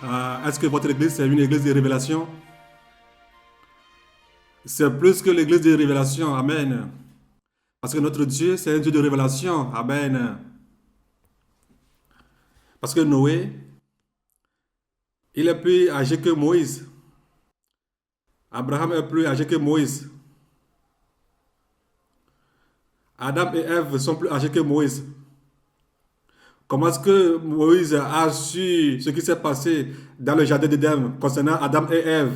Est-ce que votre église est une église de révélation? C'est plus que l'église de révélation. Amen. Parce que notre Dieu, c'est un Dieu de révélation. Amen. Parce que Noé, il est plus âgé que Moïse. Abraham est plus âgé que Moïse. Adam et Ève sont plus âgés que Moïse. Comment est-ce que Moïse a su ce qui s'est passé dans le jardin d'Éden concernant Adam et Ève?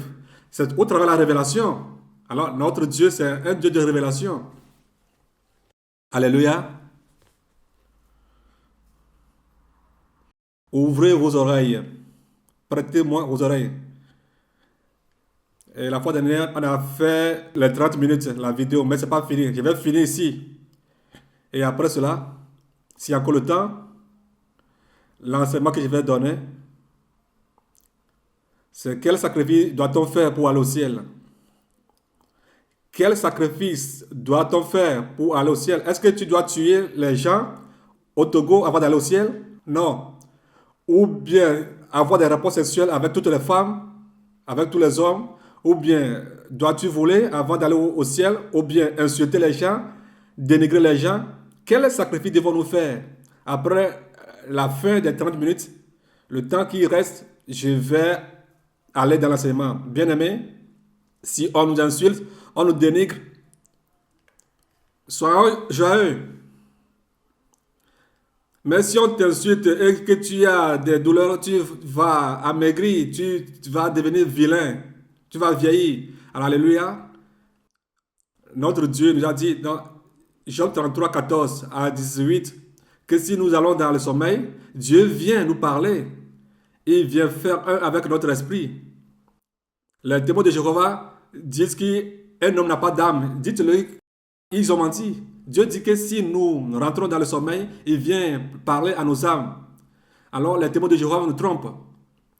C'est au travers de la révélation. Alors, notre Dieu, c'est un Dieu de révélation. Alléluia. Ouvrez vos oreilles. Prêtez-moi vos oreilles. Et la fois dernière, on a fait les 30 minutes, la vidéo, mais ce n'est pas fini. Je vais finir ici. Et après cela, s'il y a encore le temps, l'enseignement que je vais donner, c'est quel sacrifice doit-on faire pour aller au ciel? Quel sacrifice doit-on faire pour aller au ciel? Est-ce que tu dois tuer les gens au Togo avant d'aller au ciel? Non. Ou bien avoir des rapports sexuels avec toutes les femmes, avec tous les hommes? Ou bien dois-tu voler avant d'aller au ciel? Ou bien insulter les gens, dénigrer les gens? Quel sacrifice devons-nous faire? Après la fin des 30 minutes, le temps qui reste, je vais aller dans l'enseignement. Bien aimé, si on nous insulte, on nous dénigre, soyons joyeux. Mais si on t'insulte et que tu as des douleurs, tu vas amaigrir, tu vas devenir vilain, tu vas vieillir. Alors, alléluia. Notre Dieu nous a dit dans Job 33, 14 à 18 que si nous allons dans le sommeil, Dieu vient nous parler. Il vient faire un avec notre esprit. Les témoins de Jéhovah disent qu'un homme n'a pas d'âme. Dites-le, ils ont menti. Dieu dit que si nous rentrons dans le sommeil, il vient parler à nos âmes. Alors les témoins de Jéhovah nous trompent.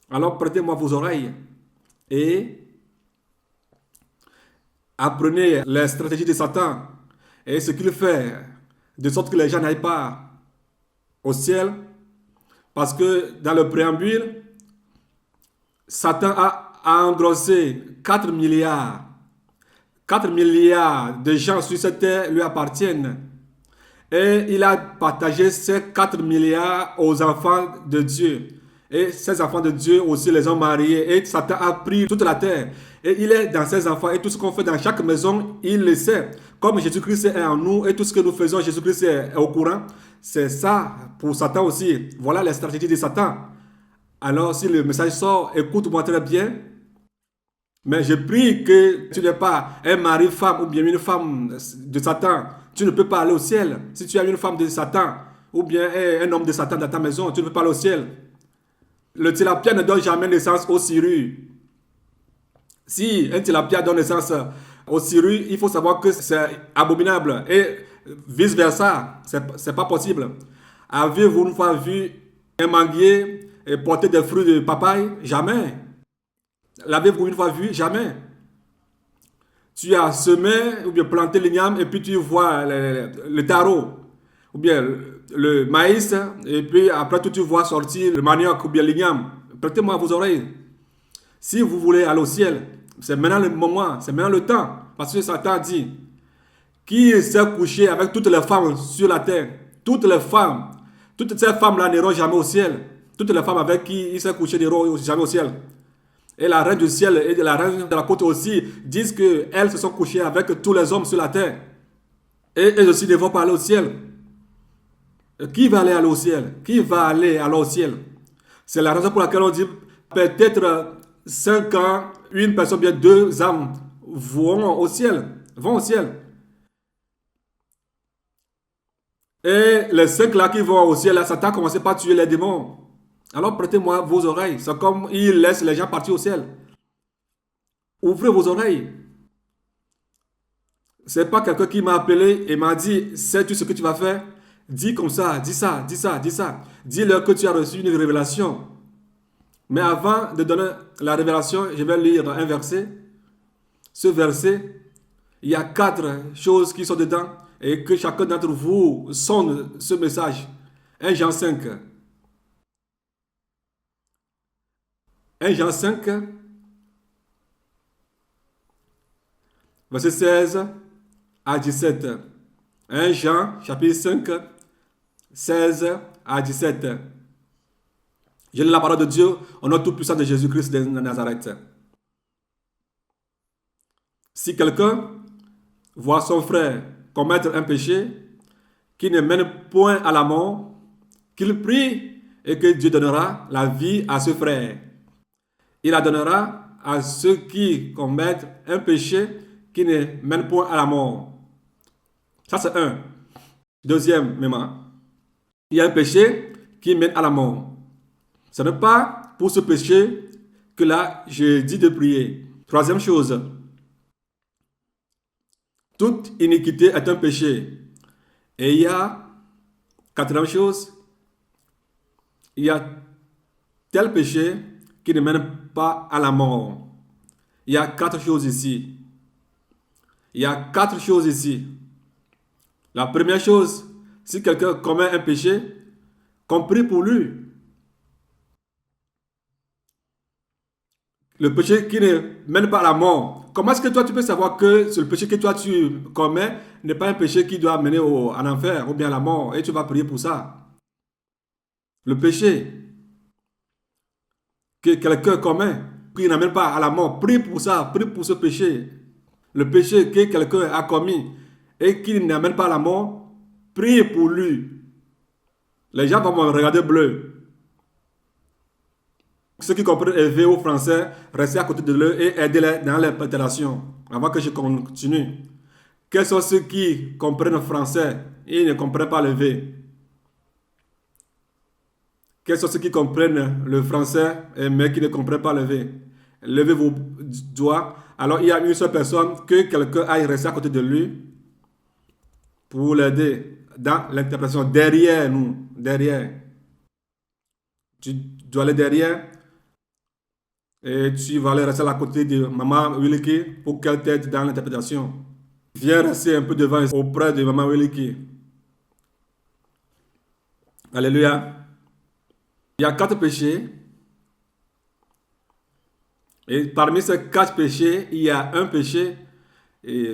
Alors prêtez-moi vos oreilles et apprenez les stratégies de Satan et ce qu'il fait, de sorte que les gens n'aillent pas au ciel. Parce que dans le préambule, Satan a engrossé 4 milliards. 4 milliards de gens sur cette terre lui appartiennent. Et il a partagé ces 4 milliards aux enfants de Dieu. Et ces enfants de Dieu aussi les ont mariés. Et Satan a pris toute la terre. Et il est dans ses enfants. Et tout ce qu'on fait dans chaque maison, il le sait. Comme Jésus-Christ est en nous et tout ce que nous faisons, Jésus-Christ est au courant. C'est ça pour Satan aussi. Voilà les stratégies de Satan. Alors si le message sort, écoute-moi très bien. Mais je prie que tu n'es pas un mari-femme ou bien une femme de Satan. Tu ne peux pas aller au ciel. Si tu as une femme de Satan ou bien un homme de Satan dans ta maison, tu ne peux pas aller au ciel. Le tilapia ne donne jamais naissance aux cirues. Si un tilapia donne naissance aux cirues, il faut savoir que c'est abominable. Et vice-versa, c'est pas possible. Avez-vous une fois vu un manguier porter des fruits de papaye? Jamais. L'avez-vous une fois vu? Jamais. Tu as semé ou bien planté l'igname et puis tu vois le taro ou bien le maïs et puis après tout tu vois sortir le manioc ou bien l'igname. Prêtez-moi vos oreilles. Si vous voulez aller au ciel, c'est maintenant le moment, c'est maintenant le temps. Parce que Satan dit, qui s'est couché avec toutes les femmes sur la terre, toutes les femmes, toutes ces femmes-là n'iront jamais au ciel. Toutes les femmes avec qui il s'est couché n'iront jamais au ciel. Et la reine du ciel et la reine de la côte aussi disent qu'elles se sont couchées avec tous les hommes sur la terre. Et elles aussi ne vont pas aller au ciel. Qui va aller au ciel? Qui va aller alors au ciel? C'est la raison pour laquelle on dit peut-être 5 ans, une personne, bien 2 âmes vont au ciel. Vont au ciel. Et les 5 là qui vont au ciel, là, Satan a commencé par tuer les démons. Alors prêtez-moi vos oreilles. C'est comme il laisse les gens partir au ciel. Ouvrez vos oreilles. C'est pas quelqu'un qui m'a appelé et m'a dit, sais-tu ce que tu vas faire? Dis comme ça, dis ça, dis ça, dis ça. Dis-leur que tu as reçu une révélation. Mais avant de donner la révélation, je vais lire un verset. Ce verset, il y a 4 choses qui sont dedans et que chacun d'entre vous sonne ce message. 1 Jean 5. 1 Jean 5, verset 16 à 17. 1 Jean, chapitre 5, 16 à 17. Je lis la parole de Dieu au nom tout-puissant de Jésus-Christ de Nazareth. Si quelqu'un voit son frère commettre un péché qui ne mène point à la mort, qu'il prie et que Dieu donnera la vie à ce frère. Il la donnera à ceux qui commettent un péché qui ne mène point à la mort. Ça, c'est un. Deuxièmement, il y a un péché qui mène à la mort. Ce n'est pas pour ce péché que là, je dis de prier. Troisième chose, toute iniquité est un péché. Et il y a, quatrième chose, il y a tel péché qui ne mène pas à la mort. Il y a quatre choses ici. Il y a quatre choses ici. La première chose, si quelqu'un commet un péché, qu'on prie pour lui. Le péché qui ne mène pas à la mort. Comment est-ce que toi tu peux savoir que le péché que toi tu commets n'est pas un péché qui doit mener à l'enfer ou bien à la mort et tu vas prier pour ça? Le péché que quelqu'un commet qui n'amène pas à la mort, prie pour ça, prie pour ce péché. Le péché que quelqu'un a commis et qui n'amène pas à la mort, prie pour lui. Les gens vont me regarder bleu. Ceux qui comprennent élever au français, restez à côté de eux et aidez-les dans l'interprétation. Avant que je continue. Quels sont ceux qui comprennent français et ne comprennent pas le V? Quels sont ceux qui comprennent le français mais qui ne comprennent pas le V? Levez vos doigts. Alors il y a une seule personne que quelqu'un aille rester à côté de lui pour l'aider dans l'interprétation. Derrière nous. Derrière. Tu dois aller derrière. Et tu vas aller rester à côté de Maman Wiliki pour qu'elle t'aide dans l'interprétation. Viens rester un peu devant auprès de Maman Wiliki. Alléluia. Il y a 4 péchés. Et parmi ces 4 péchés, il y a un péché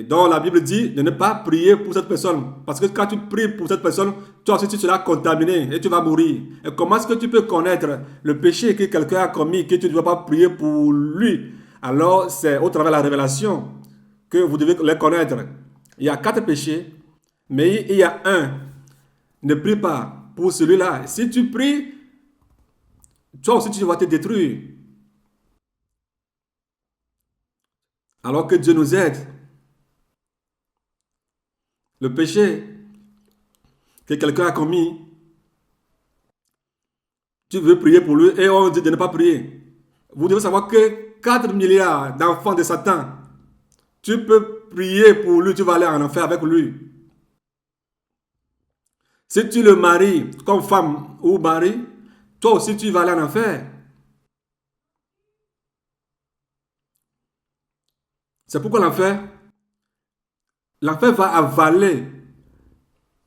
dont la Bible dit de ne pas prier pour cette personne. Parce que quand tu pries pour cette personne, toi aussi tu seras contaminé et tu vas mourir. Et comment est-ce que tu peux connaître le péché que quelqu'un a commis, que tu ne dois pas prier pour lui? Alors c'est au travers de la révélation que vous devez les connaître. Il y a 4 péchés, mais il y a un. Ne prie pas pour celui-là. Si tu pries, toi aussi tu vas te détruire. Alors que Dieu nous aide. Le péché que quelqu'un a commis, tu veux prier pour lui et on dit de ne pas prier. Vous devez savoir que 4 milliards d'enfants de Satan, tu peux prier pour lui, tu vas aller en enfer avec lui. Si tu le maries comme femme ou mari, toi aussi tu vas aller en enfer. C'est pourquoi l'enfer va avaler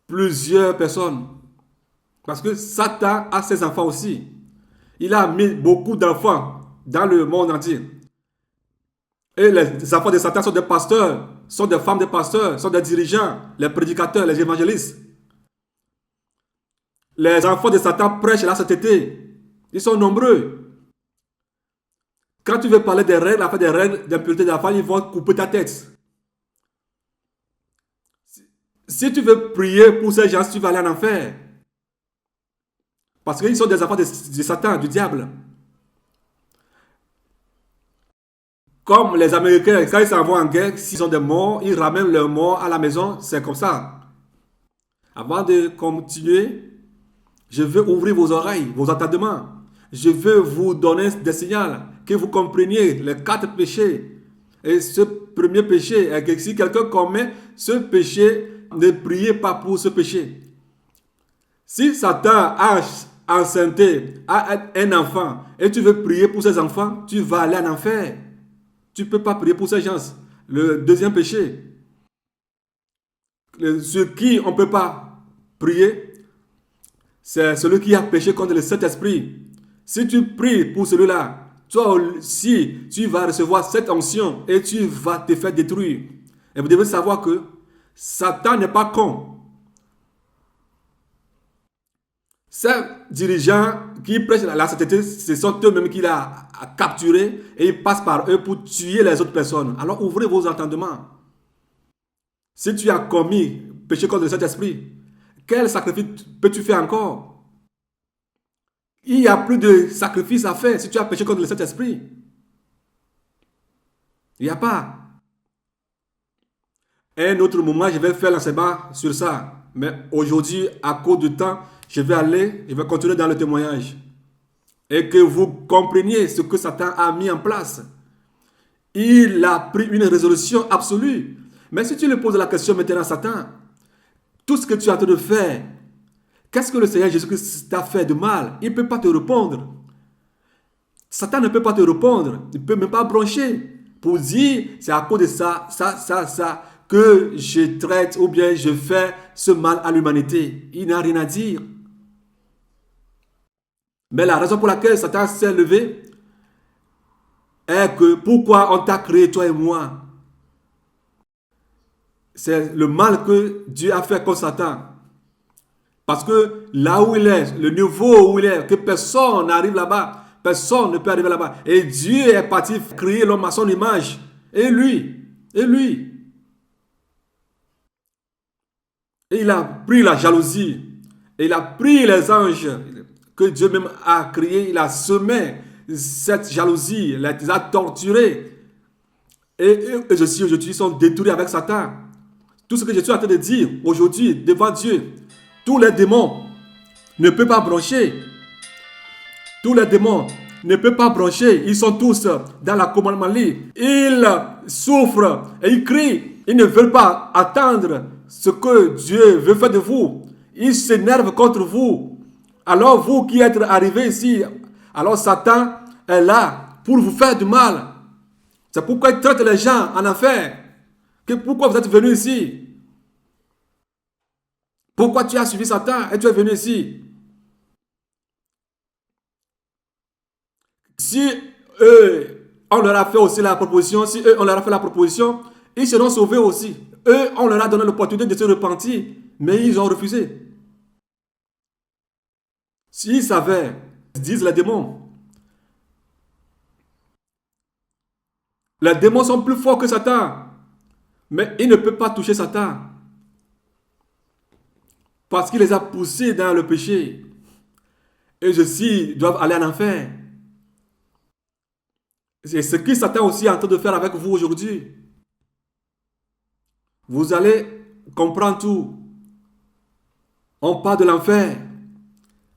plusieurs personnes. Parce que Satan a ses enfants aussi. Il a mis beaucoup d'enfants dans le monde entier. Et les enfants de Satan sont des pasteurs, sont des femmes de pasteurs, sont des dirigeants, les prédicateurs, les évangélistes. Les enfants de Satan prêchent la sainteté. Ils sont nombreux. Quand tu veux parler des règles, afin des règles d'impureté de la femme, ils vont couper ta tête. Si tu veux prier pour ces gens, tu vas aller en enfer. Parce qu'ils sont des enfants de Satan, du diable. Comme les Américains, quand ils s'en vont en guerre, s'ils ont des morts, ils ramènent leurs morts à la maison. C'est comme ça. Avant de continuer, je veux ouvrir vos oreilles, vos entendements. Je veux vous donner des signaux, que vous compreniez les 4 péchés. Et ce premier péché est que si quelqu'un commet ce péché, ne priez pas pour ce péché. Si Satan a enceinté, a un enfant, et tu veux prier pour ces enfants, tu vas aller en enfer. Tu ne peux pas prier pour ces gens. Le deuxième péché, sur qui on ne peut pas prier, c'est celui qui a péché contre le Saint-Esprit. Si tu pries pour celui-là, toi, si tu vas recevoir cette onction et tu vas te faire détruire, et vous devez savoir que Satan n'est pas con. Ces dirigeants qui prêchent la sainteté, ce sont eux-mêmes qui l'ont capturé et ils passent par eux pour tuer les autres personnes. Alors ouvrez vos entendements. Si tu as commis péché contre le Saint-Esprit, quel sacrifice peux-tu faire encore? Il n'y a plus de sacrifice à faire si tu as péché contre le Saint-Esprit. Il n'y a pas. Un autre moment, je vais faire l'enseignement sur ça. Mais aujourd'hui, à cause du temps, je vais continuer dans le témoignage. Et que vous compreniez ce que Satan a mis en place. Il a pris une résolution absolue. Mais si tu lui poses la question maintenant à Satan, tout ce que tu as en train de faire, qu'est-ce que le Seigneur Jésus-Christ t'a fait de mal? Il ne peut pas te répondre. Satan ne peut pas te répondre. Il ne peut même pas broncher pour dire c'est à cause de ça, que je traite ou bien je fais ce mal à l'humanité. Il n'a rien à dire. Mais la raison pour laquelle Satan s'est levé est que pourquoi on t'a créé toi et moi? C'est le mal que Dieu a fait contre Satan. Parce que là où il est, le niveau où il est, que personne n'arrive là-bas, personne ne peut arriver là-bas. Et Dieu est parti créer l'homme à son image. Et lui. Et il a pris la jalousie. Et il a pris les anges que Dieu même a créés. Il a semé cette jalousie. Il les a torturés. Et eux aussi aujourd'hui sont détruits avec Satan. Tout ce que je suis en train de dire aujourd'hui devant Dieu, tous les démons ne peuvent pas broncher. Tous les démons ne peuvent pas broncher. Ils sont tous dans la commandement libre. Ils souffrent et ils crient. Ils ne veulent pas attendre ce que Dieu veut faire de vous. Ils s'énervent contre vous. Alors vous qui êtes arrivés ici, alors Satan est là pour vous faire du mal. C'est pourquoi il traite les gens en enfer. Pourquoi vous êtes venu ici? Pourquoi tu as suivi Satan et tu es venu ici? Si eux, on leur a fait aussi la proposition, si eux, on leur a fait la proposition, ils seront sauvés aussi. Eux, on leur a donné l'opportunité de se repentir, mais ils ont refusé. S'ils savaient, disent les démons sont plus forts que Satan. Mais ils ne peuvent pas toucher Satan. Parce qu'il les a poussés dans le péché. Et ceux-ci doivent aller en enfer. C'est ce que Satan aussi est en train de faire avec vous aujourd'hui. Vous allez comprendre tout. On parle de l'enfer.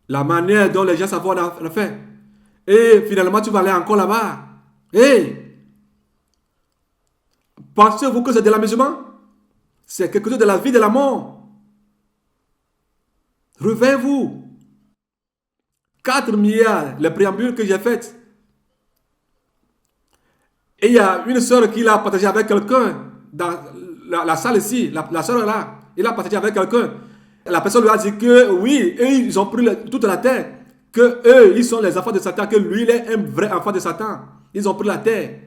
La manière dont les gens savent l'enfer. Et finalement, tu vas aller encore là-bas. Pensez-vous que c'est de l'amusement? C'est quelque chose de la vie et de la mort. Réveillez-vous. 4 milliards, les préambules que j'ai faites. Et il y a une soeur qui l'a partagé avec quelqu'un dans la salle ici. La soeur là, il a partagé avec quelqu'un. La personne lui a dit que oui, eux, ils ont pris toute la terre. Que eux, ils sont les enfants de Satan. Que lui, il est un vrai enfant de Satan. Ils ont pris la terre.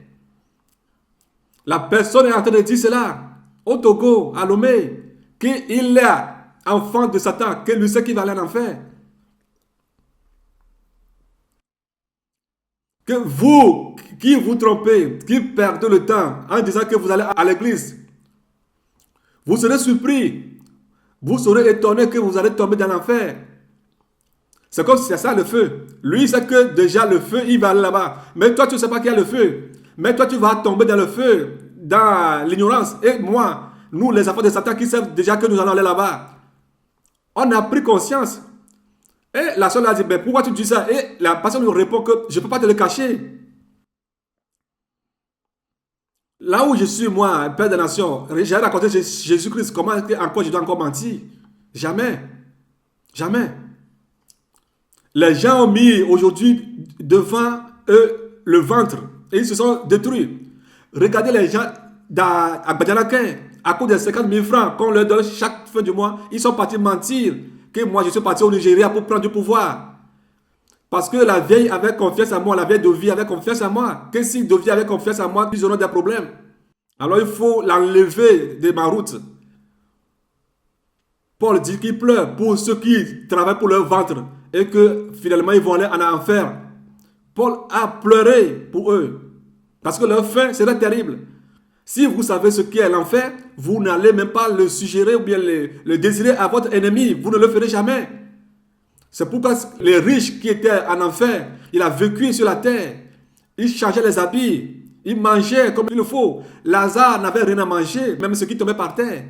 La personne est en train de dire cela au Togo, à Lomé, qu'il est enfant de Satan, que lui sait qu'il va aller en enfer. Que vous, qui vous trompez, qui perdez le temps en disant que vous allez à l'église, vous serez surpris, vous serez étonné que vous allez tomber dans l'enfer. C'est comme si c'est ça le feu. Lui, il sait que déjà le feu, il va aller là-bas. Mais toi, tu ne sais pas qu'il y a le feu. Mais toi, tu vas tomber dans le feu, dans l'ignorance. Et moi, nous, les enfants de Satan, qui savent déjà que nous allons aller là-bas. On a pris conscience. Et la soeur a dit, mais pourquoi tu dis ça? Et la personne lui répond que je ne peux pas te le cacher. Là où je suis, moi, Père des Nations, j'ai raconté Jésus-Christ, comment encore je dois encore mentir? Jamais. Jamais. Les gens ont mis aujourd'hui devant eux le ventre et ils se sont détruits. Regardez les gens à Badianaké, à cause de 50 000 francs qu'on leur donne chaque fin du mois, ils sont partis mentir que moi je suis parti au Nigeria pour prendre du pouvoir. Parce que la vieille avait confiance en moi, la vieille Dovi avait confiance en moi. Que si Dovi avait confiance en moi, ils auront des problèmes. Alors il faut l'enlever de ma route. Paul dit qu'il pleure pour ceux qui travaillent pour leur ventre et que finalement ils vont aller en enfer. Paul a pleuré pour eux parce que leur fin serait terrible. Si vous savez ce qu'est l'enfer, vous n'allez même pas le suggérer ou bien le désirer à votre ennemi. Vous ne le ferez jamais. C'est pourquoi les riches qui étaient en enfer, il a vécu sur la terre. Ils changeaient les habits. Ils mangeaient comme il le faut. Lazare n'avait rien à manger, même ce qui tombait par terre.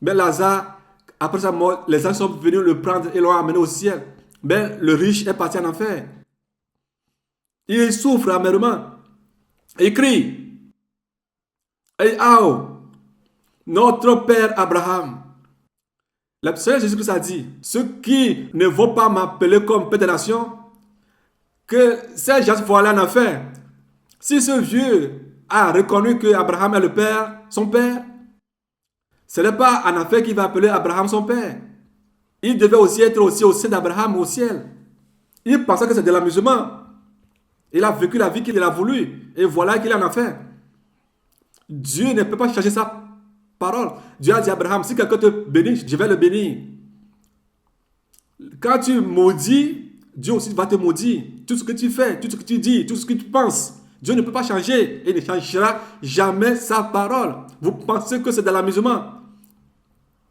Mais Lazare, après sa mort, les anges sont venus le prendre et l'ont amené au ciel. Mais le riche est parti en enfer. Il souffre amèrement. Il crie. Et notre père Abraham. Le Seigneur Jésus-Christ a dit, ceux qui ne vont pas m'appeler comme père des nations, que ces gens vont aller en enfer. Si ce vieux a reconnu que Abraham est le père, son père, ce n'est pas en enfer qu'il va appeler Abraham son père. Il devait aussi être aussi au sein d'Abraham au ciel. Il pensait que c'est de l'amusement. Il a vécu la vie qu'il a voulu. Et voilà qu'il est en enfer. Dieu ne peut pas changer sa parole. Dieu a dit à Abraham, si quelqu'un te bénit, je vais le bénir. Quand tu maudis, Dieu aussi va te maudire. Tout ce que tu fais, tout ce que tu dis, tout ce que tu penses, Dieu ne peut pas changer. Et ne changera jamais sa parole. Vous pensez que c'est de l'amusement.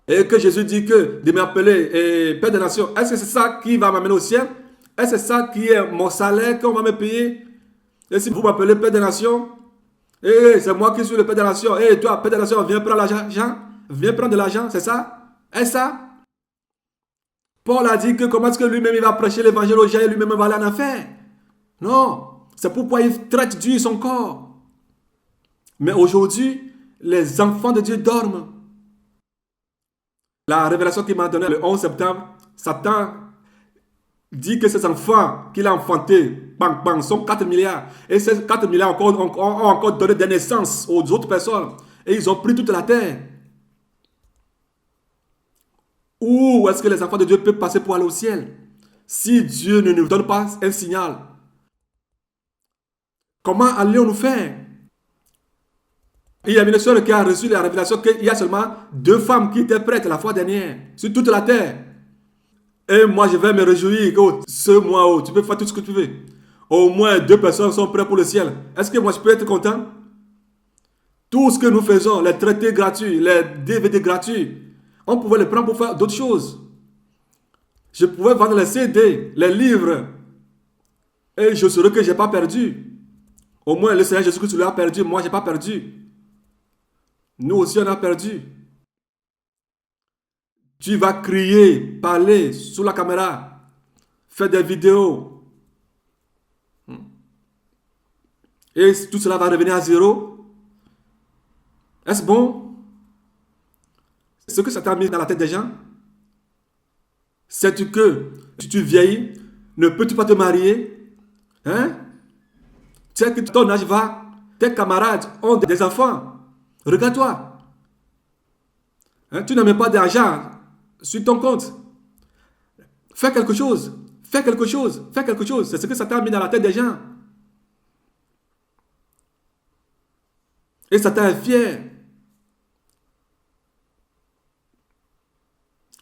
Et que Jésus dit que de m'appeler Père des Nations, est-ce que c'est ça qui va m'amener au ciel? Est-ce que c'est ça qui est mon salaire qu'on va me payer? Et si vous m'appelez Père des Nations, c'est moi qui suis le Père des Nations. Toi, Père des Nations, viens prendre l'argent. Viens prendre de l'argent, c'est ça? Est-ce ça? Paul a dit que comment est-ce que lui-même il va prêcher l'évangile aux gens et lui-même va aller en enfer? Non, c'est pourquoi il traite Dieu son corps. Mais aujourd'hui, les enfants de Dieu dorment. La révélation qu'il m'a donnée le 11 septembre, Satan dit que ces enfants qu'il a enfantés, sont 4 milliards. Et ces 4 milliards ont encore donné des naissances aux autres personnes. Et ils ont pris toute la terre. Où est-ce que les enfants de Dieu peuvent passer pour aller au ciel? Si Dieu ne nous donne pas un signal, comment allons-nous faire? Il y a une soeur qui a reçu la révélation qu'il y a seulement 2 femmes qui étaient prêtes la fois dernière sur toute la terre. Et moi, je vais me réjouir que ce mois, tu peux faire tout ce que tu veux. Au moins 2 personnes sont prêtes pour le ciel. Est-ce que moi, je peux être content? Tout ce que nous faisons, les traités gratuits, les DVD gratuits, on pouvait les prendre pour faire d'autres choses. Je pouvais vendre les CD, les livres. Et je saurais que je n'ai pas perdu. Au moins, le Seigneur Jésus-Christ l'a perdu. Moi, je n'ai pas perdu. Nous aussi, on a perdu. Tu vas crier, parler sous la caméra, faire des vidéos. Et tout cela va revenir à zéro. Est-ce bon? Ce que ça t'a mis dans la tête des gens, sais-tu que si tu vieillis, ne peux-tu pas te marier? Hein? Tu sais que ton âge va, tes camarades ont des enfants. Regarde-toi. Hein? Tu n'as même pas d'argent sur ton compte. Fais quelque chose. Fais quelque chose. Fais quelque chose. C'est ce que ça t'a mis dans la tête des gens. Et Satan est fier.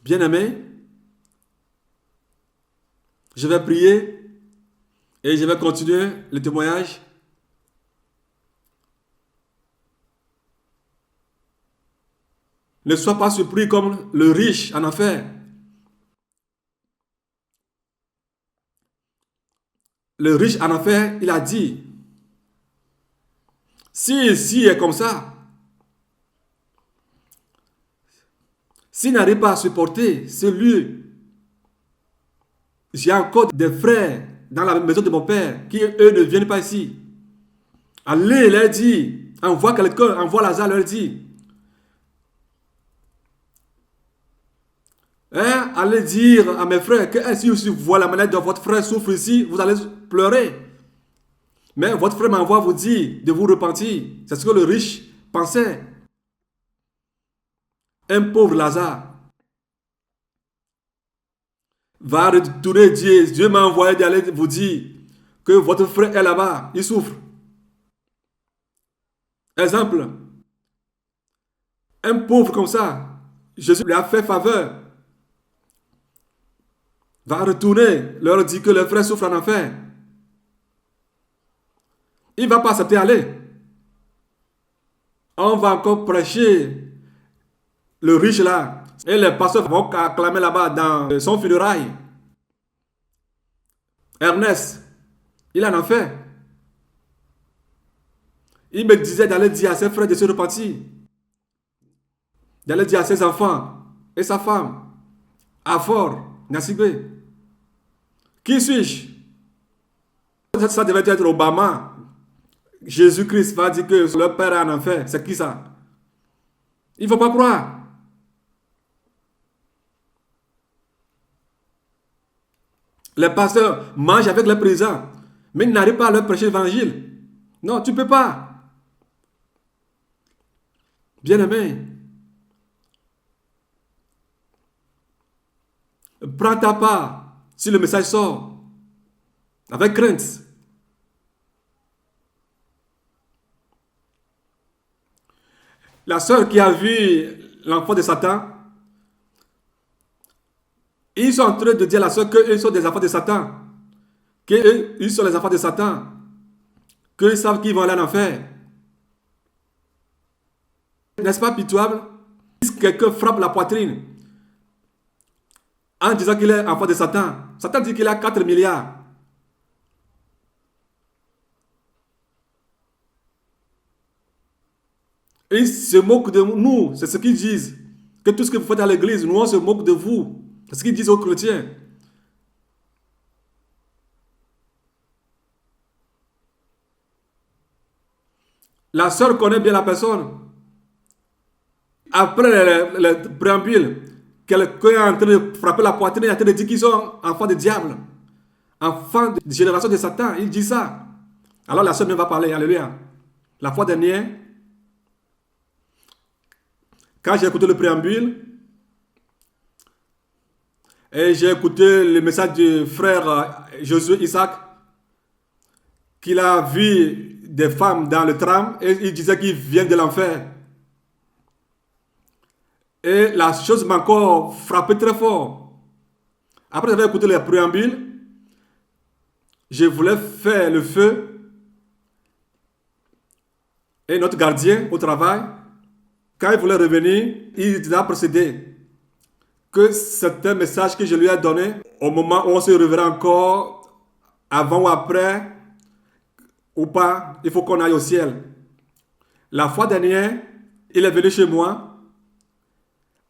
Bien-aimé, je vais prier et je vais continuer le témoignage. Ne sois pas surpris comme le riche en enfer. Le riche en enfer, il a dit, si ici est comme ça, s'il n'arrive pas à supporter ce lieu, j'ai encore des frères dans la maison de mon père qui, eux, ne viennent pas ici. Allez, leur dit, envoie quelqu'un, envoie Lazare, leur dit. Hein? Allez dire à mes frères que si vous voyez la manière dont votre frère souffre ici, vous allez pleurer. Mais votre frère m'envoie vous dire de vous repentir. C'est ce que le riche pensait. Un pauvre Lazare va retourner dire, Dieu m'a envoyé d'aller vous dire que votre frère est là-bas, il souffre. Exemple, un pauvre comme ça, Jésus lui a fait faveur, va retourner, leur dire que le frère souffre en enfer. Il ne va pas accepter aller. On va encore prêcher le riche là. Et les pasteurs vont acclamer là-bas dans son funérail. Ernest, il en a fait. Il me disait d'aller dire à ses frères de se repentir. D'aller dire à ses enfants et sa femme. À fort, Nassibé. Qui suis-je? Ça devait être Obama. Jésus-Christ va dire que le Père est en enfer. C'est qui ça? Il ne faut pas croire. Les pasteurs mangent avec les présents, mais ils n'arrivent pas à leur prêcher l'évangile. Non, tu ne peux pas. Bien-aimé, prends ta part si le message sort, avec crainte. La sœur qui a vu l'enfant de Satan, ils sont en train de dire à la sœur qu'ils sont des enfants de Satan, qu'ils sont les enfants de Satan, qu'ils savent qu'ils vont aller en enfer. N'est-ce pas pitoyable? Si quelqu'un frappe la poitrine en disant qu'il est enfant de Satan, Satan dit qu'il a 4 milliards. Et ils se moquent de nous, c'est ce qu'ils disent. Que tout ce que vous faites à l'église, nous on se moque de vous. C'est ce qu'ils disent aux chrétiens. La sœur connaît bien la personne. Après le préambule, quelqu'un est en train de frapper la poitrine, est en train de dire qu'ils sont enfants de diable, enfants de génération de Satan. Il dit ça. Alors la sœur ne va parler. Alléluia. La fois dernière, quand j'ai écouté le préambule, et j'ai écouté le message du frère Josué Isaac, qu'il a vu des femmes dans le tram, et il disait qu'il vient de l'enfer. Et la chose m'a encore frappé très fort. Après avoir écouté les préambules, je voulais faire le feu. Et notre gardien au travail, quand il voulait revenir, il a procédé que c'est un message que je lui ai donné au moment où on se reverra encore, avant ou après, ou pas, il faut qu'on aille au ciel. La fois dernière, il est venu chez moi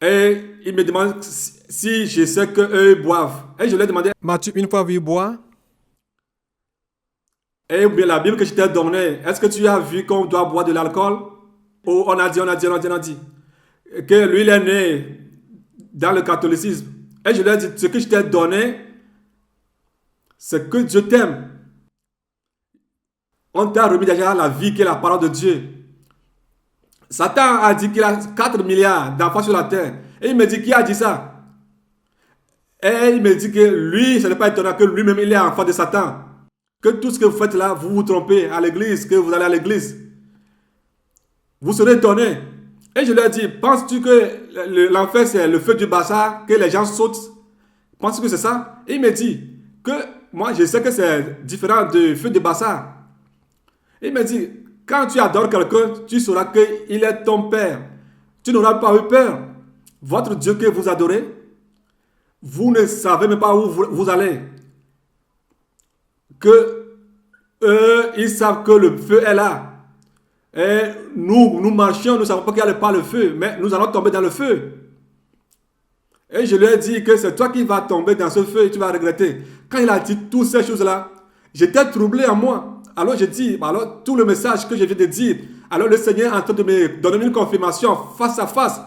et il me demande si je sais qu'eux boivent. Et je lui ai demandé, m'as-tu une fois vu boire? Et bien la Bible que je t'ai donnée, est-ce que tu as vu qu'on doit boire de l'alcool? Oh, on a dit. Que lui, il est né dans le catholicisme. Et je lui ai dit, ce que je t'ai donné, c'est que Dieu t'aime. On t'a remis déjà la vie qui est la parole de Dieu. Satan a dit qu'il a 4 milliards d'enfants sur la terre. Et il me dit, qui a dit ça? Et il me dit que lui, ce n'est pas étonnant que lui-même, il est enfant de Satan. Que tout ce que vous faites là, vous vous trompez à l'église, que vous allez à l'église. Vous serez étonné. Et je lui ai dit, penses-tu que l'enfer c'est le feu du bazar, que les gens sautent? Penses-tu que c'est ça? Et il me dit que moi je sais que c'est différent du feu du bazar. Il me dit, quand tu adores quelqu'un, tu sauras qu'il est ton père. Tu n'auras pas eu peur. Votre Dieu que vous adorez, vous ne savez même pas où vous allez. Que eux, ils savent que le feu est là. Et nous marchions, nous ne savons pas qu'il n'y a pas le feu, mais nous allons tomber dans le feu. Et je lui ai dit que c'est toi qui vas tomber dans ce feu et tu vas regretter. Quand il a dit toutes ces choses-là, j'étais troublé en moi. Alors je dis, alors tout le message que je viens de dire, alors le Seigneur est en train de me donner une confirmation face à face.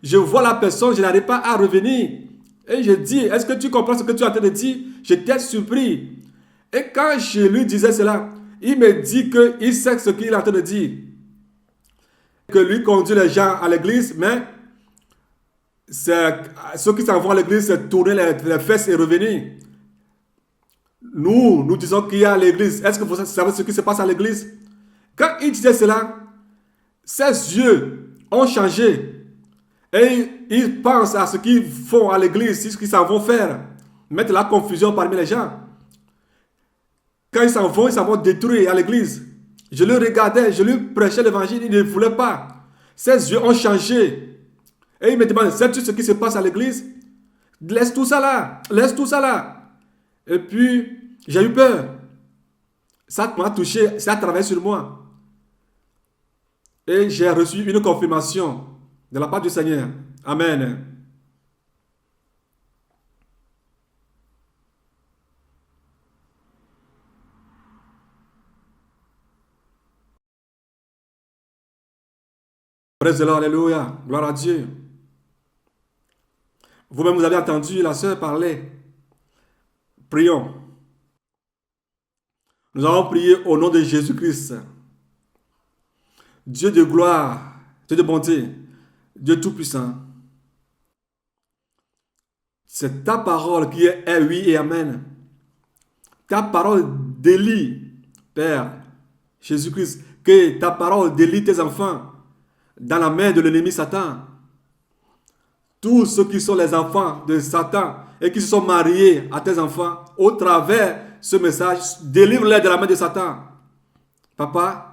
Je vois la personne, je n'arrive pas à revenir. Et je dis, est-ce que tu comprends ce que tu es en train de dire? J'étais surpris. Et quand je lui disais cela, il me dit qu'il sait ce qu'il est en train de dire. Que lui conduit les gens à l'église, mais ceux qui s'en vont à l'église, c'est tourner les fesses et revenir. Nous disons qu'il y a l'église. Est-ce que vous savez ce qui se passe à l'église? Quand il disait cela, ses yeux ont changé. Et ils pensent à ce qu'ils font à l'église, ce qu'ils s'en vont faire. Mettre la confusion parmi les gens. Quand ils s'en vont détruire à l'église. Je le regardais, je lui prêchais l'évangile, il ne voulait pas. Ses yeux ont changé. Et il me demande, sais-tu ce qui se passe à l'église? Laisse tout ça là, laisse tout ça là. Et puis, j'ai eu peur. Ça m'a touché, ça a travaillé sur moi. Et j'ai reçu une confirmation de la part du Seigneur. Amen. Praise the Lord, alléluia. Gloire à Dieu. Vous-même, vous avez entendu la sœur parler. Prions. Nous allons prier au nom de Jésus-Christ. Dieu de gloire, Dieu de bonté, Dieu tout-puissant. C'est ta parole qui est oui et amen. Ta parole délie, Père Jésus-Christ, que ta parole délie tes enfants dans la main de l'ennemi Satan. Tous ceux qui sont les enfants de Satan et qui se sont mariés à tes enfants, au travers de ce message, délivre-les de la main de Satan. Papa,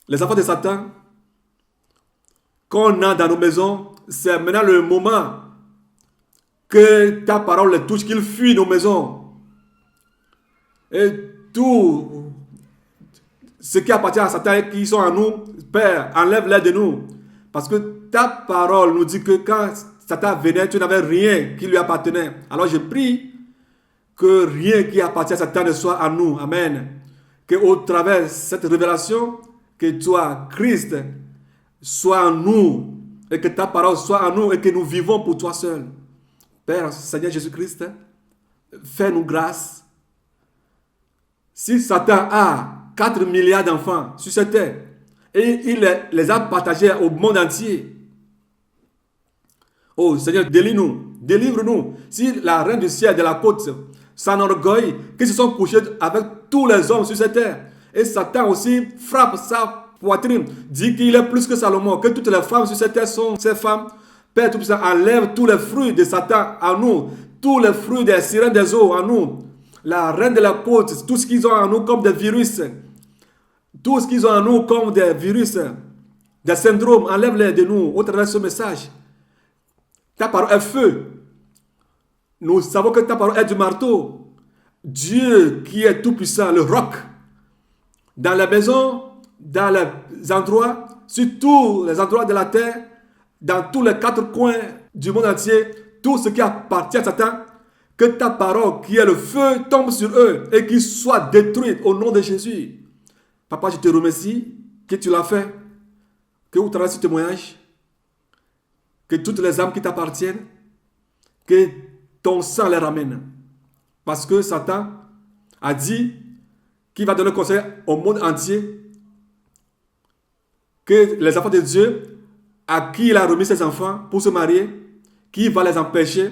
les enfants de Satan qu'on a dans nos maisons, c'est maintenant le moment que ta parole les touche, qu'ils fuient nos maisons. Et tout ce qui appartient à Satan et qui sont en nous, Père, enlève-les de nous. Parce que ta parole nous dit que quand Satan venait, tu n'avais rien qui lui appartenait. Alors je prie que rien qui appartient à Satan ne soit en nous. Amen. Que au travers de cette révélation, que toi, Christ, sois en nous. Et que ta parole soit en nous et que nous vivons pour toi seul. Père, Seigneur Jésus-Christ, fais-nous grâce. Si Satan a 4 milliards d'enfants sur cette terre, et il les a partagés au monde entier. Oh Seigneur, délivre-nous, délivre-nous. Si la reine du ciel de la côte s'enorgueille, qu'ils se sont couchés avec tous les hommes sur cette terre, et Satan aussi frappe sa poitrine, dit qu'il est plus que Salomon, que toutes les femmes sur cette terre sont ses femmes. Père Tout-Puissant, enlève tous les fruits de Satan à nous, tous les fruits des sirènes des eaux à nous, la reine de la côte, tout ce qu'ils ont en nous comme des virus, tout ce qu'ils ont en nous comme des virus, des syndromes, enlève-les de nous au travers de ce message. Ta parole est feu. Nous savons que ta parole est du marteau. Dieu qui est tout puissant, le roc, dans les maisons, dans les endroits, sur tous les endroits de la terre, dans tous les 4 coins du monde entier, tout ce qui appartient à Satan, que ta parole qui est le feu tombe sur eux et qu'ils soient détruits au nom de Jésus. Papa, je te remercie que tu l'as fait, que au travers de ce témoignage, que toutes les âmes qui t'appartiennent, que ton sang les ramène. Parce que Satan a dit qu'il va donner conseil au monde entier, que les enfants de Dieu, à qui il a remis ses enfants pour se marier, qui va les empêcher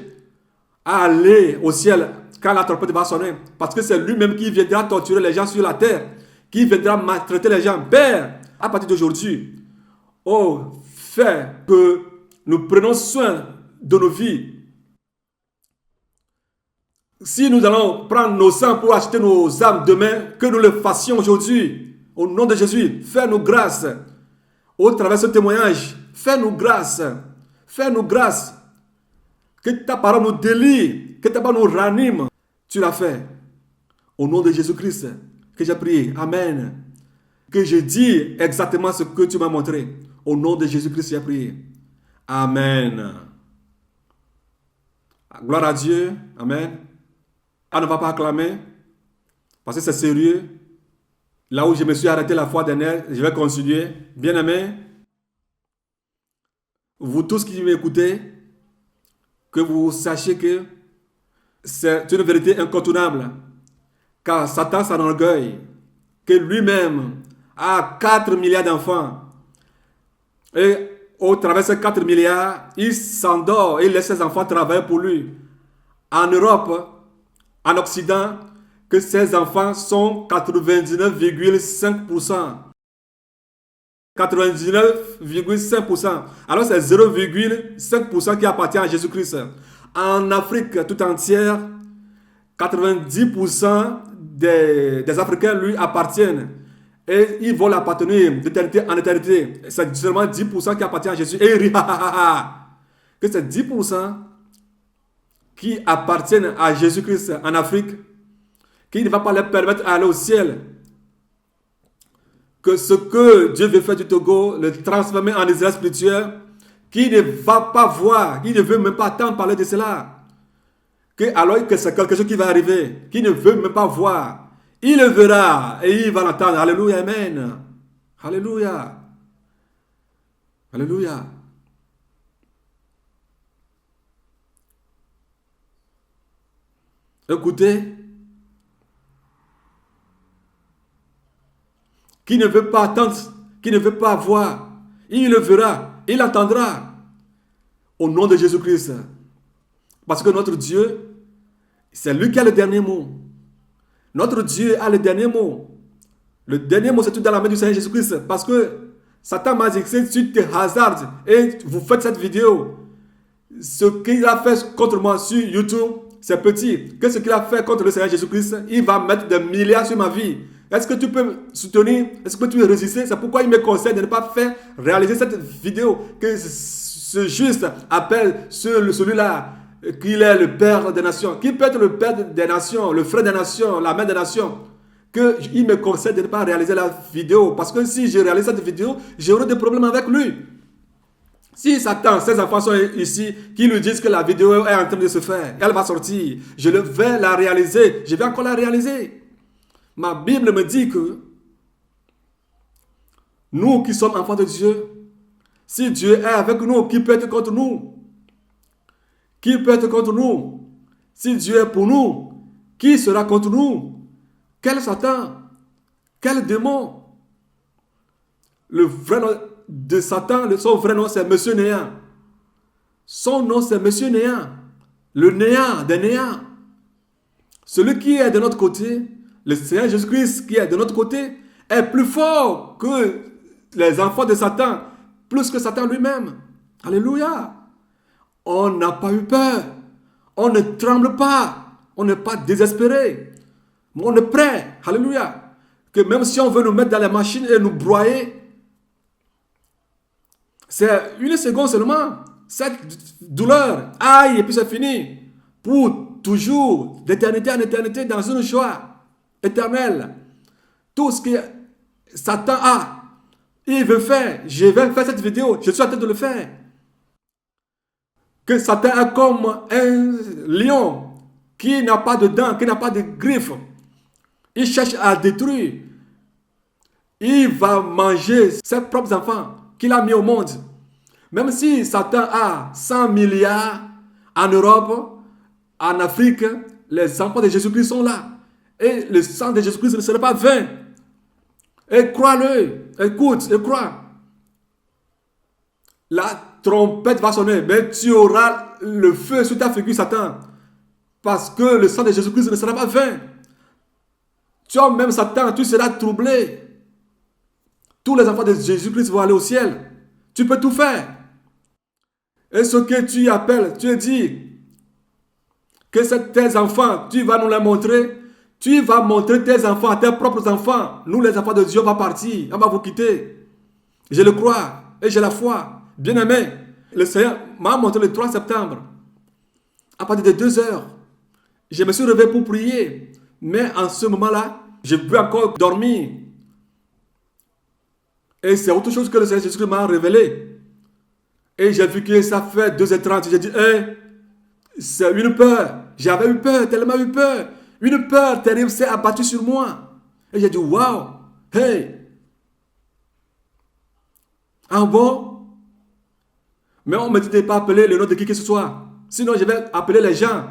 à aller au ciel quand la trompette va sonner. Parce que c'est lui-même qui viendra torturer les gens sur la terre, qui viendra maltraiter les gens. Père, à partir d'aujourd'hui, oh, fais que nous prenons soin de nos vies. Si nous allons prendre nos sangs pour acheter nos âmes demain, que nous le fassions aujourd'hui. Au nom de Jésus, fais-nous grâce. Au travers de ce témoignage, fais-nous grâce. Fais-nous grâce. Que ta parole nous délie, que ta parole nous ranime. Tu l'as fait. Au nom de Jésus-Christ, que j'ai prié. Amen. Que je dis exactement ce que tu m'as montré. Au nom de Jésus-Christ, j'ai prié. Amen. Gloire à Dieu. Amen. On ne va pas acclamer, parce que c'est sérieux. Là où je me suis arrêté la fois dernière, je vais continuer. Bien-aimés, vous tous qui m'écoutez, que vous sachiez que c'est une vérité incontournable. Car Satan s'enorgueille que lui-même a 4 milliards d'enfants. Et au travers de ces 4 milliards, il s'endort et il laisse ses enfants travailler pour lui. En Europe, en Occident, que ses enfants sont 99,5%. 99,5%. Alors c'est 0,5% qui appartient à Jésus-Christ. En Afrique tout entière, 90% des Africains lui appartiennent. Et ils vont l'appartenir d'éternité en éternité. C'est seulement 10% qui appartient à Jésus. Et il rit, que c'est 10% qui appartiennent à Jésus-Christ en Afrique, qui ne va pas leur permettre d'aller au ciel. Que ce que Dieu veut faire du Togo, le transformer en Israël spirituel, qui ne va pas voir, qui ne veut même pas attendre parler de cela. Alors que c'est quelque chose qui va arriver, qui ne veut même pas voir. Il le verra et il va l'entendre. Alléluia, amen. Alléluia. Alléluia. Écoutez. Qui ne veut pas attendre, qui ne veut pas voir, il le verra, il attendra. Au nom de Jésus-Christ. Parce que notre Dieu, c'est lui qui a le dernier mot. Notre Dieu a le dernier mot. Le dernier mot, c'est tout dans la main du Seigneur Jésus-Christ. Parce que Satan m'a dit que si tu te hasardes et vous faites cette vidéo, ce qu'il a fait contre moi sur YouTube, c'est petit. Que ce qu'il a fait contre le Seigneur Jésus-Christ, il va mettre des milliards sur ma vie. Est-ce que tu peux soutenir? Est-ce que tu peux résister? C'est pourquoi il me conseille de ne pas faire réaliser cette vidéo. Que ce juste appelle celui-là qu'il est le Père des nations. Qui peut être le Père des nations, le frère des nations, la mère des nations? Qu'il me conseille de ne pas réaliser la vidéo. Parce que si je réalise cette vidéo, j'aurai des problèmes avec lui. Si Satan, ses enfants sont ici, qui lui disent que la vidéo est en train de se faire, elle va sortir. Je vais la réaliser. Je vais encore la réaliser. Ma Bible me dit que nous qui sommes enfants de Dieu, si Dieu est avec nous, qui peut être contre nous? Qui peut être contre nous? Si Dieu est pour nous, qui sera contre nous? Quel Satan? Quel démon? Le vrai nom de Satan, son vrai nom c'est Monsieur Néant. Son nom c'est Monsieur Néant. Le néant des néants. Celui qui est de notre côté, le Seigneur Jésus-Christ qui est de notre côté, est plus fort que les enfants de Satan, plus que Satan lui-même. Alléluia. On n'a pas eu peur. On ne tremble pas. On n'est pas désespéré. Mais on est prêt. Alléluia. Que même si on veut nous mettre dans les machines et nous broyer, c'est une seconde seulement. Cette douleur, aïe, et puis c'est fini. Pour toujours, d'éternité en éternité, dans une joie éternelle. Tout ce que Satan a, il veut faire. Je vais faire cette vidéo. Je suis en train de le faire. Que Satan est comme un lion qui n'a pas de dents, qui n'a pas de griffes. Il cherche à détruire. Il va manger ses propres enfants qu'il a mis au monde. Même si Satan a 100 milliards en Europe, en Afrique, les enfants de Jésus-Christ sont là. Et le sang de Jésus-Christ ne sera pas vain. Et crois-le. Écoute et crois. La trompette va sonner, mais tu auras le feu sur ta figure, Satan. Parce que le sang de Jésus-Christ ne sera pas vain. Toi même, Satan, tu seras troublé. Tous les enfants de Jésus-Christ vont aller au ciel. Tu peux tout faire. Et ce que tu appelles, tu dis que tes enfants, tu vas nous les montrer. Tu vas montrer tes enfants, tes propres enfants. Nous, les enfants de Dieu, on va partir. On va vous quitter. Je le crois et j'ai la foi. Bien-aimé, le Seigneur m'a montré le 3 septembre. À partir de 2 heures, je me suis réveillé pour prier. Mais en ce moment-là, je peux encore dormir. Et c'est autre chose que le Seigneur Jésus m'a révélé. Et j'ai vu que ça fait 2h30. J'ai dit, c'est une peur. J'avais eu peur, tellement eu peur. Une peur terrible s'est abattue sur moi. Et j'ai dit, waouh, hey. Ah bon? Mais on me dit de ne pas appeler le nom de qui que ce soit. Sinon, je vais appeler les gens,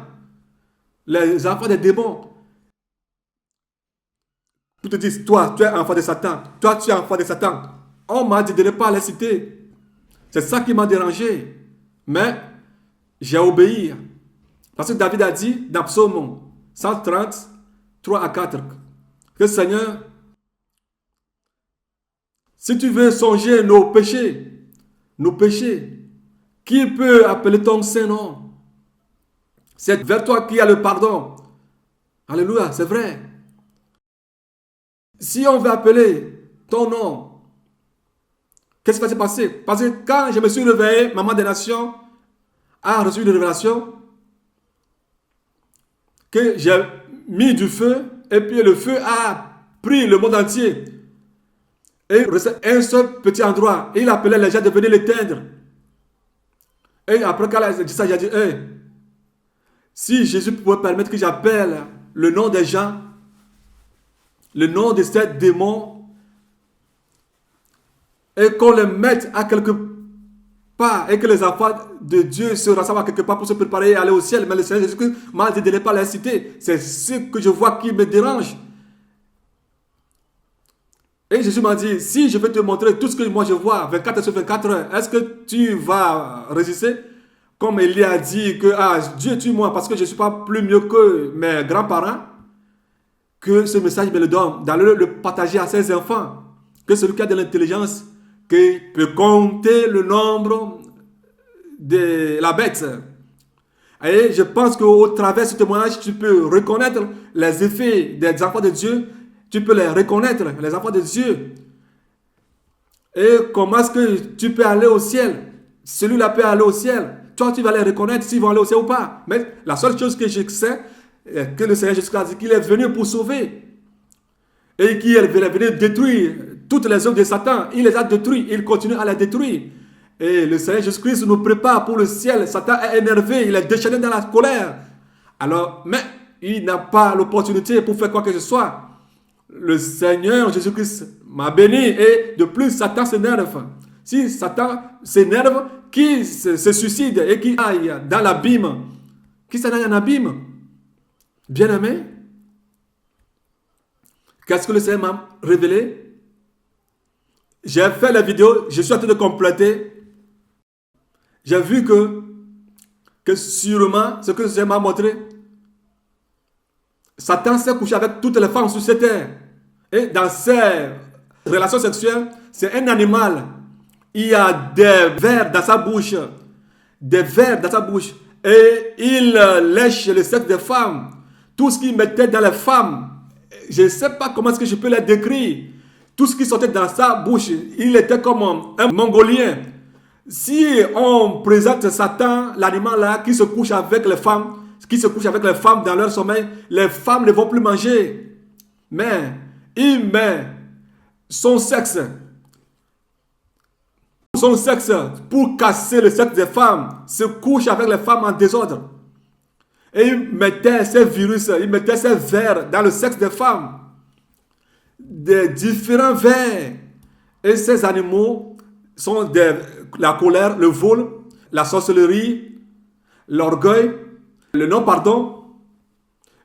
les enfants des démons. Pour te dire, toi, tu es enfant de Satan. Toi, tu es enfant de Satan. On m'a dit de ne pas les citer. C'est ça qui m'a dérangé. Mais j'ai obéi. Parce que David a dit dans Psaume 130, 3 à 4, que Seigneur, si tu veux songer nos péchés, qui peut appeler ton Saint-Nom? C'est vers toi qu'il y a le pardon. Alléluia, c'est vrai. Si on veut appeler ton nom, qu'est-ce qui va se passer? Parce que quand je me suis réveillé, Maman des Nations a reçu une révélation que j'ai mis du feu et puis le feu a pris le monde entier. Et il restait un seul petit endroit. Et il appelait les gens de venir l'éteindre. Et après, quand il a dit ça, j'ai dit, hey, si Jésus pouvait permettre que j'appelle le nom des gens, le nom de ces démons, et qu'on les mette à quelque part, et que les enfants de Dieu se rassemblent à quelque part pour se préparer et aller au ciel. Mais le Seigneur Jésus-Christ m'a dit de ne pas les citer. C'est ce que je vois qui me dérange. Et Jésus m'a dit, si je vais te montrer tout ce que moi je vois, 24 sur 24 heures, est-ce que tu vas résister? Comme Élie a dit que Dieu tue-moi parce que je ne suis pas plus mieux que mes grands-parents, que ce message me le donne, d'aller le partager à ses enfants, que celui qui a de l'intelligence, qui peut compter le nombre de la bête. Et je pense qu'au travers de ce témoignage, tu peux reconnaître les effets des enfants de Dieu. Tu peux les reconnaître, les enfants de Dieu. Et comment est-ce que tu peux aller au ciel? Celui-là peut aller au ciel. Toi, tu vas les reconnaître s'ils vont aller au ciel ou pas. Mais la seule chose que je sais, que le Seigneur Jésus a dit qu'il est venu pour sauver. Et qu'il est venu détruire toutes les œuvres de Satan. Il les a détruits. Il continue à les détruire. Et le Seigneur Jésus-Christ nous prépare pour le ciel. Satan est énervé. Il est déchaîné dans la colère. Alors, mais il n'a pas l'opportunité pour faire quoi que ce soit. Le Seigneur Jésus-Christ m'a béni et de plus Satan s'énerve. Si Satan s'énerve, qui se suicide et qui aille dans l'abîme, qui s'en aille en abîme? Bien-aimé, qu'est-ce que le Seigneur m'a révélé? J'ai fait la vidéo, je suis en train de compléter. J'ai vu que sûrement, ce que le Seigneur m'a montré, Satan s'est couché avec toutes les femmes sur cette terre. Et dans ses relations sexuelles, c'est un animal. Il y a des vers dans sa bouche. Des vers dans sa bouche. Et il lèche le sexe des femmes. Tout ce qu'il mettait dans les femmes, je ne sais pas comment est-ce que je peux les décrire. Tout ce qui sortait dans sa bouche, il était comme un Mongolien. Si on présente Satan, l'animal là, qui se couche avec les femmes, dans leur sommeil, les femmes ne vont plus manger. Mais il met son sexe pour casser le sexe des femmes, se couche avec les femmes en désordre. Et il mettait ces virus, il mettait ces vers dans le sexe des femmes. Des différents vers. Et ces animaux sont la colère, le vol, la sorcellerie, l'orgueil, le non-pardon,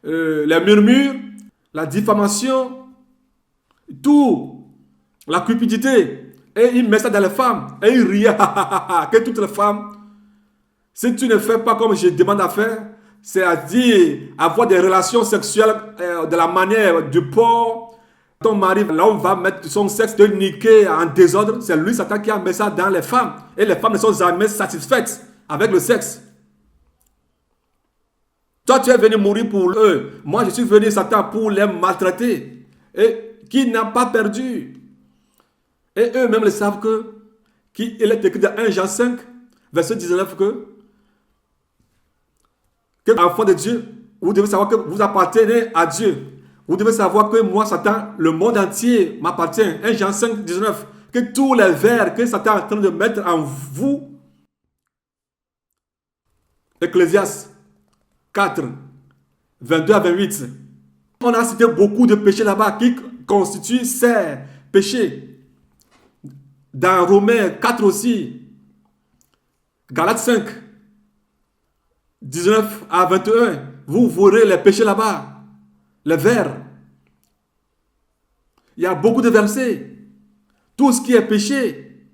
les murmures, la diffamation, tout, la cupidité. Et il met ça dans les femmes. Et il riait, que toutes les femmes, si tu ne fais pas comme je demande à faire, c'est-à-dire avoir des relations sexuelles de la manière du porc, ton mari, l'homme va mettre son sexe de niquer en désordre, c'est lui, Satan, qui a mis ça dans les femmes. Et les femmes ne sont jamais satisfaites avec le sexe. Toi, tu es venu mourir pour eux. Moi, je suis venu, Satan, pour les maltraiter. Et qui n'a pas perdu. Et eux-mêmes le savent qu'il est écrit dans 1 Jean 5, verset 19 que enfant de Dieu, vous devez savoir que vous appartenez à Dieu. Vous devez savoir que moi, Satan, le monde entier m'appartient. 1 Jean 5, 19. Que tous les vers que Satan est en train de mettre en vous. Ecclésiaste 4, 22 à 28. On a cité beaucoup de péchés là-bas qui constituent ces péchés. Dans Romains 4 aussi. Galates 5, 19 à 21. Vous verrez les péchés là-bas. Les vers. Il y a beaucoup de versets. Tout ce qui est péché.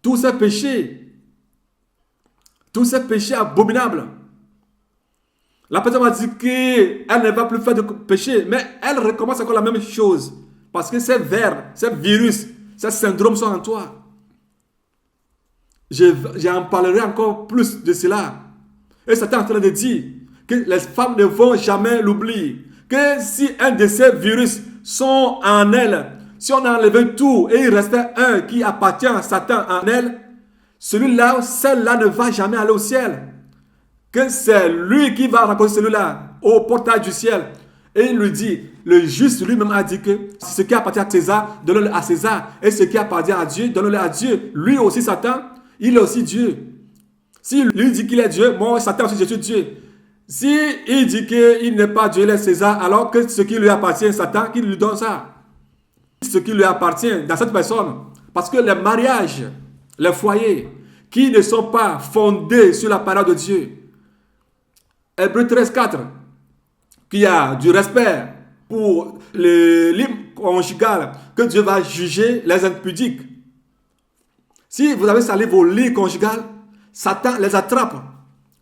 tous ces péchés abominables. La personne m'a dit qu'elle ne va plus faire de péché, mais elle recommence encore la même chose. Parce que ces vers, ces virus, ces syndromes sont en toi. J'en parlerai encore plus de cela. Et Satan est en train de dire que les femmes ne vont jamais l'oublier. Que si un de ces virus sont en elle, si on a enlevé tout et il restait un qui appartient à Satan en elle, celui-là, celle-là ne va jamais aller au ciel. Que c'est lui qui va rencontrer celui-là au portail du ciel. Et il lui dit, le juste lui-même a dit que ce qui appartient à César, donne-le à César. Et ce qui appartient à Dieu, donne-le à Dieu. Lui aussi, Satan, il est aussi Dieu. Si lui dit qu'il est Dieu, moi, Satan aussi, je suis Dieu. Si il dit qu'il n'est pas Dieu, il est César, alors que ce qui lui appartient, Satan, qui lui donne ça. Ce qui lui appartient dans cette personne. Parce que les mariages, les foyers, qui ne sont pas fondés sur la parole de Dieu, Hébreux 13:4, qu'il y a du respect pour le lit conjugal, que Dieu va juger les impudiques. Si vous avez salé vos lits conjugales, Satan les attrape.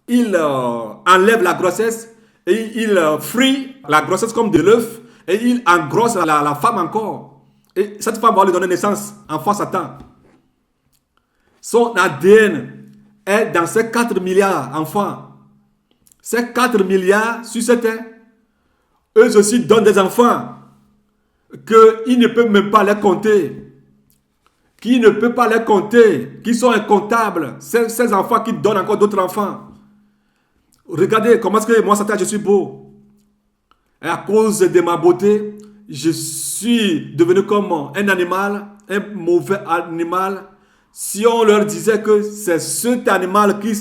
Il enlève la grossesse et il frit la grossesse comme de l'œuf et il engrosse la femme encore. Et cette femme va lui donner naissance, enfant Satan. Son ADN est dans ces 4 milliards d'enfants. Ces 4 milliards sur cette terre, eux aussi donnent des enfants qu'il ne peut même pas les compter. Qui ne peut pas les compter, qui sont incomptables. Ces enfants qui donnent encore d'autres enfants. Regardez comment est-ce que moi, Satan, je suis beau. Et à cause de ma beauté, je suis devenu comme un animal, un mauvais animal. Si on leur disait que c'est cet animal qui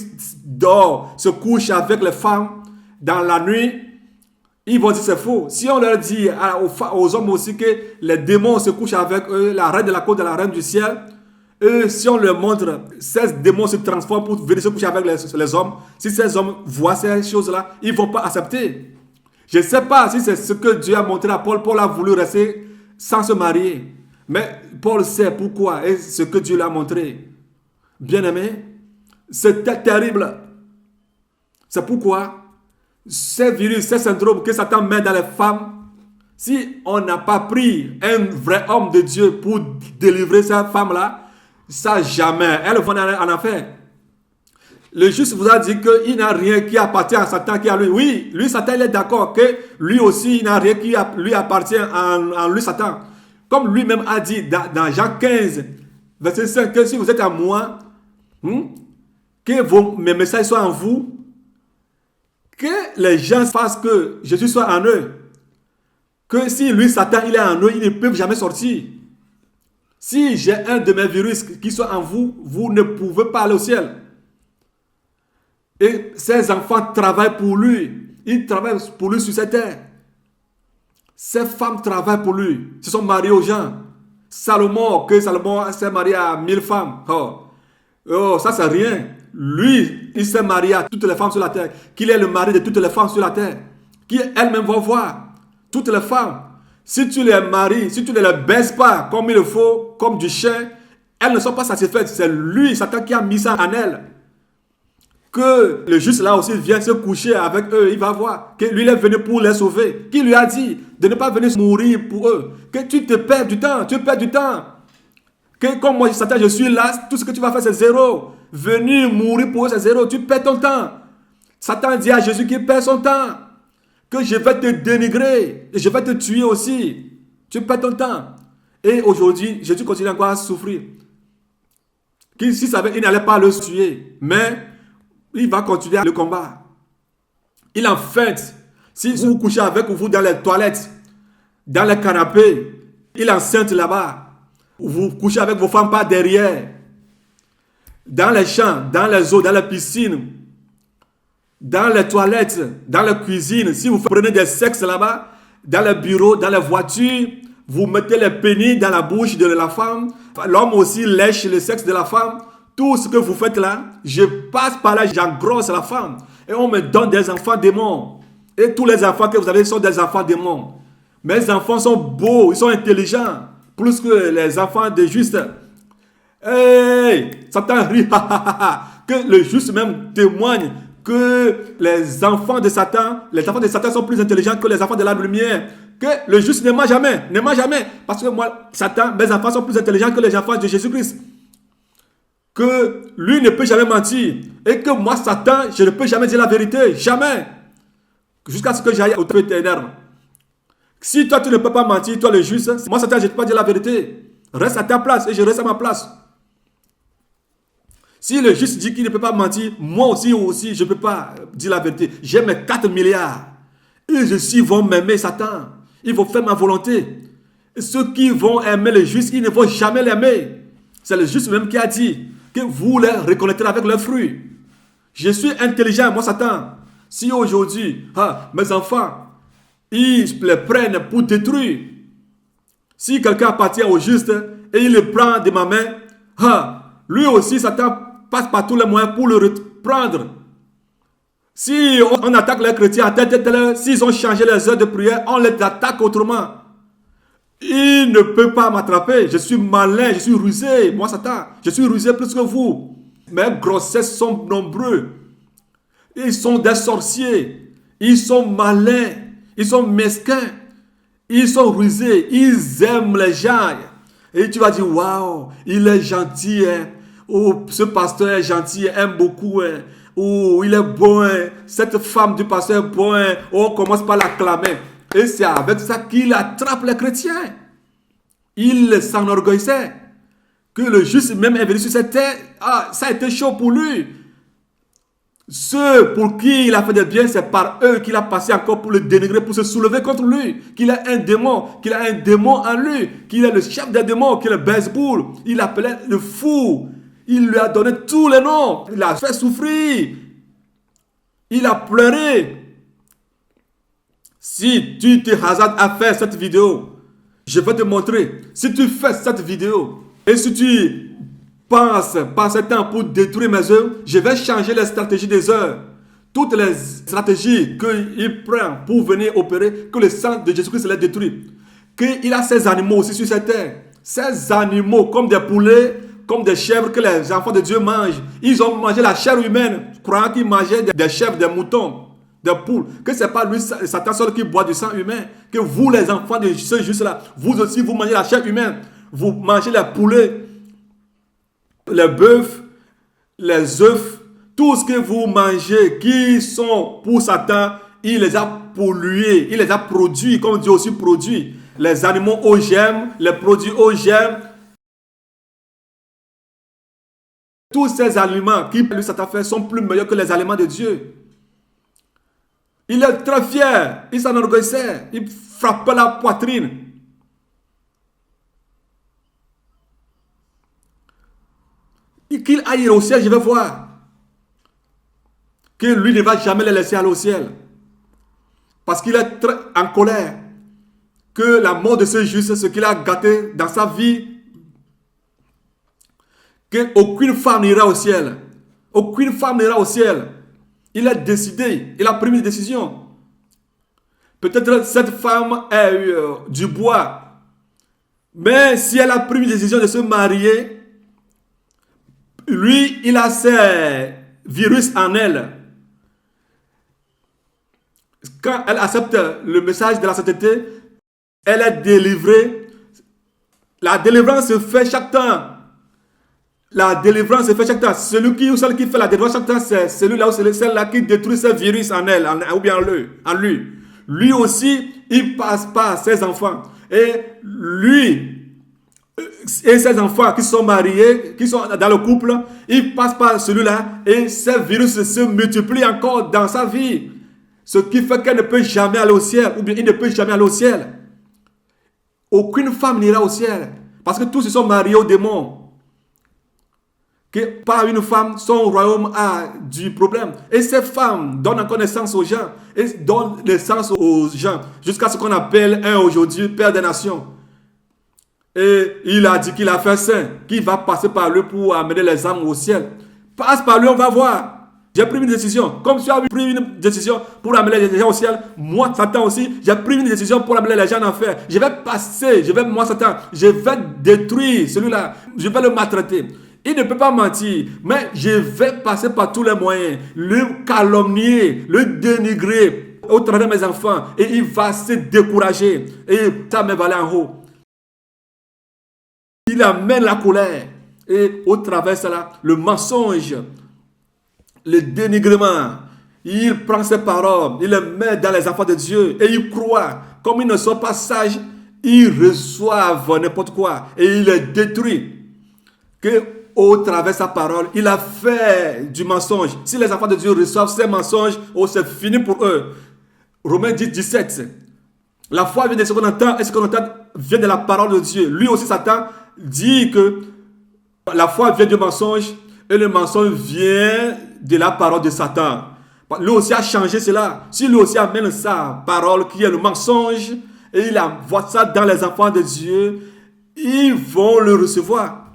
dort, se couche avec les femmes dans la nuit, ils vont dire c'est faux. Si on leur dit aux hommes aussi que les démons se couchent avec eux, la reine de la côte de la reine du ciel, eux, si on leur montre, ces démons se transforment pour venir se coucher avec les hommes, si ces hommes voient ces choses-là, ils ne vont pas accepter. Je ne sais pas si c'est ce que Dieu a montré à Paul. Paul a voulu rester sans se marier. Mais Paul sait pourquoi et ce que Dieu lui a montré. Bien-aimé, c'était terrible. C'est pourquoi ces virus, ces syndromes que Satan met dans les femmes, si on n'a pas pris un vrai homme de Dieu pour délivrer ces femmes-là, ça jamais, elles vont en enfer. Le juste vous a dit qu'il n'a rien qui appartient à Satan qui a lui. Oui, lui, Satan, il est d'accord que lui aussi, il n'a rien qui lui appartient en lui, Satan. Comme lui-même a dit dans Jean 15, verset 5, que si vous êtes à moi, que mes messages soient en vous, que les gens fassent que Jésus soit en eux. Que si lui, Satan, il est en eux, ils ne peuvent jamais sortir. Si j'ai un de mes virus qui soit en vous, vous ne pouvez pas aller au ciel. Et ces enfants travaillent pour lui. Ils travaillent pour lui sur cette terre. Ces femmes travaillent pour lui. Se sont mariées aux gens. Salomon s'est marié à 1000 femmes. Oh, ça c'est rien. Lui, il s'est marié à toutes les femmes sur la terre. Qu'il est le mari de toutes les femmes sur la terre. Qui elles-mêmes vont voir. Toutes les femmes. Si tu les maries, si tu ne les baisses pas comme il le faut, comme du chien, elles ne sont pas satisfaites. C'est lui, Satan, qui a mis ça en elles. Que le juste là aussi vient se coucher avec eux, il va voir que lui il est venu pour les sauver. Qui lui a dit de ne pas venir mourir pour eux. Que tu te perds du temps, tu perds du temps. Que comme moi, Satan, je suis là, tout ce que tu vas faire c'est zéro. Venir mourir pour eux c'est zéro, tu perds ton temps. Satan dit à Jésus qu'il perd son temps. Que je vais te dénigrer et je vais te tuer aussi. Tu perds ton temps. Et aujourd'hui, Jésus continue encore à souffrir. S'il savait, il n'allait pas le tuer. Mais il va continuer le combat. Il en fait, si vous couchez avec vous dans les toilettes, dans les canapés, il enceinte là-bas. Vous couchez avec vos femmes par derrière. Dans les champs, dans les eaux, dans les piscines, dans les toilettes, dans la cuisine. Si vous prenez des sexes là-bas, dans les bureaux, dans les voitures, vous mettez les pénis dans la bouche de la femme. L'homme aussi lèche le sexe de la femme. Tout ce que vous faites là, je passe par là, j'engrosse la femme. Et on me donne des enfants démons. Et tous les enfants que vous avez sont des enfants démons. Mes enfants sont beaux, ils sont intelligents. Plus que les enfants de juste. Hey, Satan rit, que le juste même témoigne que les enfants de Satan sont plus intelligents que les enfants de la lumière. Que le juste ne ment jamais, ne ment jamais. Parce que moi, Satan, mes enfants sont plus intelligents que les enfants de Jésus-Christ. Que lui ne peut jamais mentir. Et que moi, Satan, je ne peux jamais dire la vérité. Jamais. Jusqu'à ce que j'aille au Dieu éternel. Si toi, tu ne peux pas mentir, toi le juste, moi, Satan, je ne peux pas dire la vérité. Reste à ta place et je reste à ma place. Si le juste dit qu'il ne peut pas mentir, moi aussi, je ne peux pas dire la vérité. J'ai mes 4 milliards. Et ceux-ci vont m'aimer, Satan. Ils vont faire ma volonté. Et ceux qui vont aimer le juste, ils ne vont jamais l'aimer. C'est le juste même qui a dit que vous les reconnaîtrez avec leurs fruits. Je suis intelligent, moi, Satan. Si aujourd'hui, mes enfants, ils les prennent pour détruire. Si quelqu'un appartient au juste et il le prend de ma main, lui aussi, Satan passe par tous les moyens pour le reprendre. Si on attaque les chrétiens à telle, s'ils ont changé les heures de prière, on les attaque autrement. Il ne peut pas m'attraper. Je suis malin, je suis rusé. Moi, Satan, je suis rusé plus que vous. Mes grossesses sont nombreux. Ils sont des sorciers. Ils sont malins. Ils sont mesquins. Ils sont rusés. Ils aiment les gens. Et tu vas dire, waouh, il est gentil. Hein? Oh, ce pasteur est gentil, aime beaucoup. Hein? Oh, il est bon. Hein? Cette femme du pasteur est bon. Hein? Oh, on commence par l'acclamer. Et c'est avec ça qu'il attrape les chrétiens. Il s'enorgueillissait. Que le juste même est venu sur cette terre. Ça a été chaud pour lui. Ceux pour qui il a fait des biens, c'est par eux qu'il a passé encore pour le dénigrer, pour se soulever contre lui. Qu'il a un démon, en lui, qu'il est le chef des démons, qu'il est Belzébuth. Il l'appelait le fou. Il lui a donné tous les noms. Il l'a fait souffrir. Il a pleuré. Si tu te hasardes à faire cette vidéo, je vais te montrer. Si tu fais cette vidéo et si tu penses passer temps pour détruire mes œuvres, je vais changer les stratégies des œuvres. Toutes les stratégies qu'il prend pour venir opérer, que le sang de Jésus-Christ les détruit. Qu'il a ces animaux aussi sur cette terre. Ces animaux comme des poulets, comme des chèvres que les enfants de Dieu mangent. Ils ont mangé la chair humaine, croyant qu'ils mangeaient des chèvres, des moutons, des poules. Que ce n'est pas lui, Satan seul qui boit du sang humain. Que vous, les enfants de ce juste-là, vous aussi, vous mangez la chair humaine. Vous mangez les poulets, les bœufs, les œufs, tout ce que vous mangez qui sont pour Satan, il les a pollués, il les a produits comme Dieu aussi produit. Les animaux OGM, les produits OGM, tous ces aliments qui lui Satan fait sont plus meilleurs que les aliments de Dieu. Il est très fier, il s'enorgueillissait, il frappait la poitrine. Qu'il aille au ciel, je vais voir. Que lui ne va jamais les laisser aller au ciel. Parce qu'il est très en colère. Que la mort de ce juste, ce qu'il a gâté dans sa vie, qu'aucune femme n'ira au ciel. Aucune femme n'ira au ciel. Il a décidé, il a pris une décision. Peut-être cette femme est du bois. Mais si elle a pris une décision de se marier, lui, il a ces virus en elle. Quand elle accepte le message de la sainteté, elle est délivrée. La délivrance se fait chaque temps. La délivrance se fait chaque temps. Celui qui fait la délivrance chaque temps, c'est celui-là ou celle-là qui détruit ce virus en elle, ou bien en lui. Lui aussi, il passe par ses enfants. Et lui et ses enfants qui sont mariés, qui sont dans le couple, ils passent par celui-là et ces virus se multiplient encore dans sa vie. Ce qui fait qu'elle ne peut jamais aller au ciel, ou bien il ne peut jamais aller au ciel. Aucune femme n'ira au ciel, parce que tous se sont mariés aux démons. Que par une femme, son royaume a du problème. Et ces femmes donnent encore naissance aux gens, et donnent naissance aux gens, jusqu'à ce qu'on appelle un aujourd'hui Père des Nations. Et il a dit qu'il a fait saint, qu'il va passer par lui pour amener les âmes au ciel. Passe par lui, on va voir. J'ai pris une décision. Comme tu as pris une décision pour amener les gens au ciel, moi, Satan aussi, j'ai pris une décision pour amener les gens en enfer. Je vais passer, moi, Satan, je vais détruire celui-là. Je vais le maltraiter. Il ne peut pas mentir, mais je vais passer par tous les moyens, le calomnier, le dénigrer au travers de mes enfants. Et il va se décourager. Et ça me va aller en haut. Il amène la colère. Et au travers de cela, le mensonge, le dénigrement, il prend ses paroles, il les met dans les enfants de Dieu et il croit. Comme ils ne sont pas sages, ils reçoivent n'importe quoi et il les détruit. Que au travers de sa parole, il a fait du mensonge. Si les enfants de Dieu reçoivent ces mensonges, c'est fini pour eux. Romains 10, 17. La foi vient de ce qu'on entend et ce qu'on entend vient de la parole de Dieu. Lui aussi, Satan, dit que la foi vient du mensonge et le mensonge vient de la parole de Satan. Lui aussi a changé cela. Si lui aussi amène sa parole qui est le mensonge et il envoie ça dans les enfants de Dieu, ils vont le recevoir.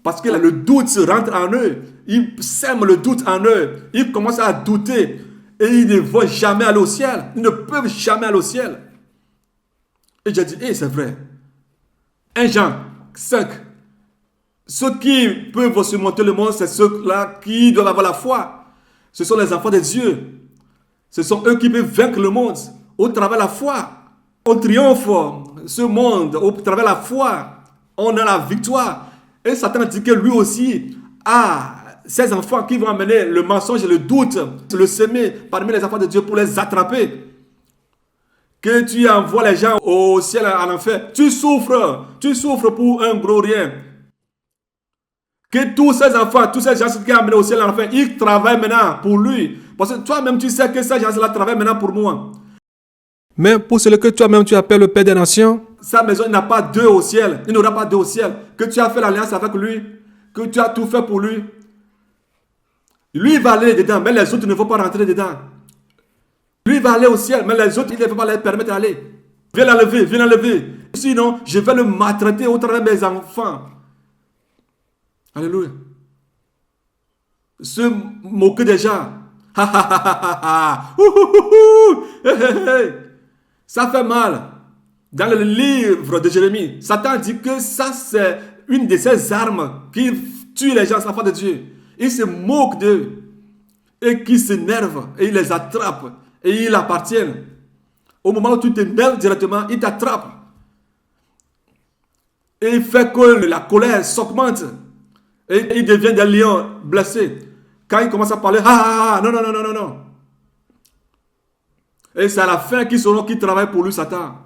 Parce que le doute rentre en eux. Ils sèment le doute en eux. Ils commencent à douter. Et ils ne vont jamais aller au ciel. Ils ne peuvent jamais aller au ciel. Et j'ai dit, c'est vrai. 1 Jean 5. Ceux qui peuvent surmonter le monde, c'est ceux-là qui doivent avoir la foi. Ce sont les enfants de Dieu. Ce sont eux qui peuvent vaincre le monde au travers de la foi. On triomphe ce monde au travers de la foi. On a la victoire. Et Satan dit que lui aussi a ses enfants qui vont amener le mensonge et le doute, le semer parmi les enfants de Dieu pour les attraper. Que tu envoies les gens au ciel, à l'enfer. Tu souffres pour un gros rien. Que tous ces enfants, tous ces gens qui ont amené au ciel, à l'enfer, ils travaillent maintenant pour lui. Parce que toi-même, tu sais que ces gens-là travaillent maintenant pour moi. Mais pour celui que toi-même tu appelles le Père des Nations, sa maison, il n'a pas deux au ciel. Il n'aura pas deux au ciel. Que tu as fait l'alliance avec lui, que tu as tout fait pour lui. Lui, il va aller dedans, mais les autres ne vont pas rentrer dedans. Lui, il va aller au ciel, mais les autres, il ne va pas les permettre d'aller. Viens l'enlever. Sinon, je vais le maltraiter au travers de mes enfants. Alléluia. Se moquer des gens. Ça fait mal. Dans le livre de Jérémie, Satan dit que ça, c'est une de ses armes qui tue les gens, les enfants de Dieu. Il se moque d'eux et qui s'énerve et il les attrape et ils appartiennent. Au moment où tu t'énerves directement, il t'attrape. Et il fait que la colère s'augmente et il devient des lions blessés. Quand il commence à parler, non. Et c'est à la fin qu'ils sauront qui travaille pour lui, Satan.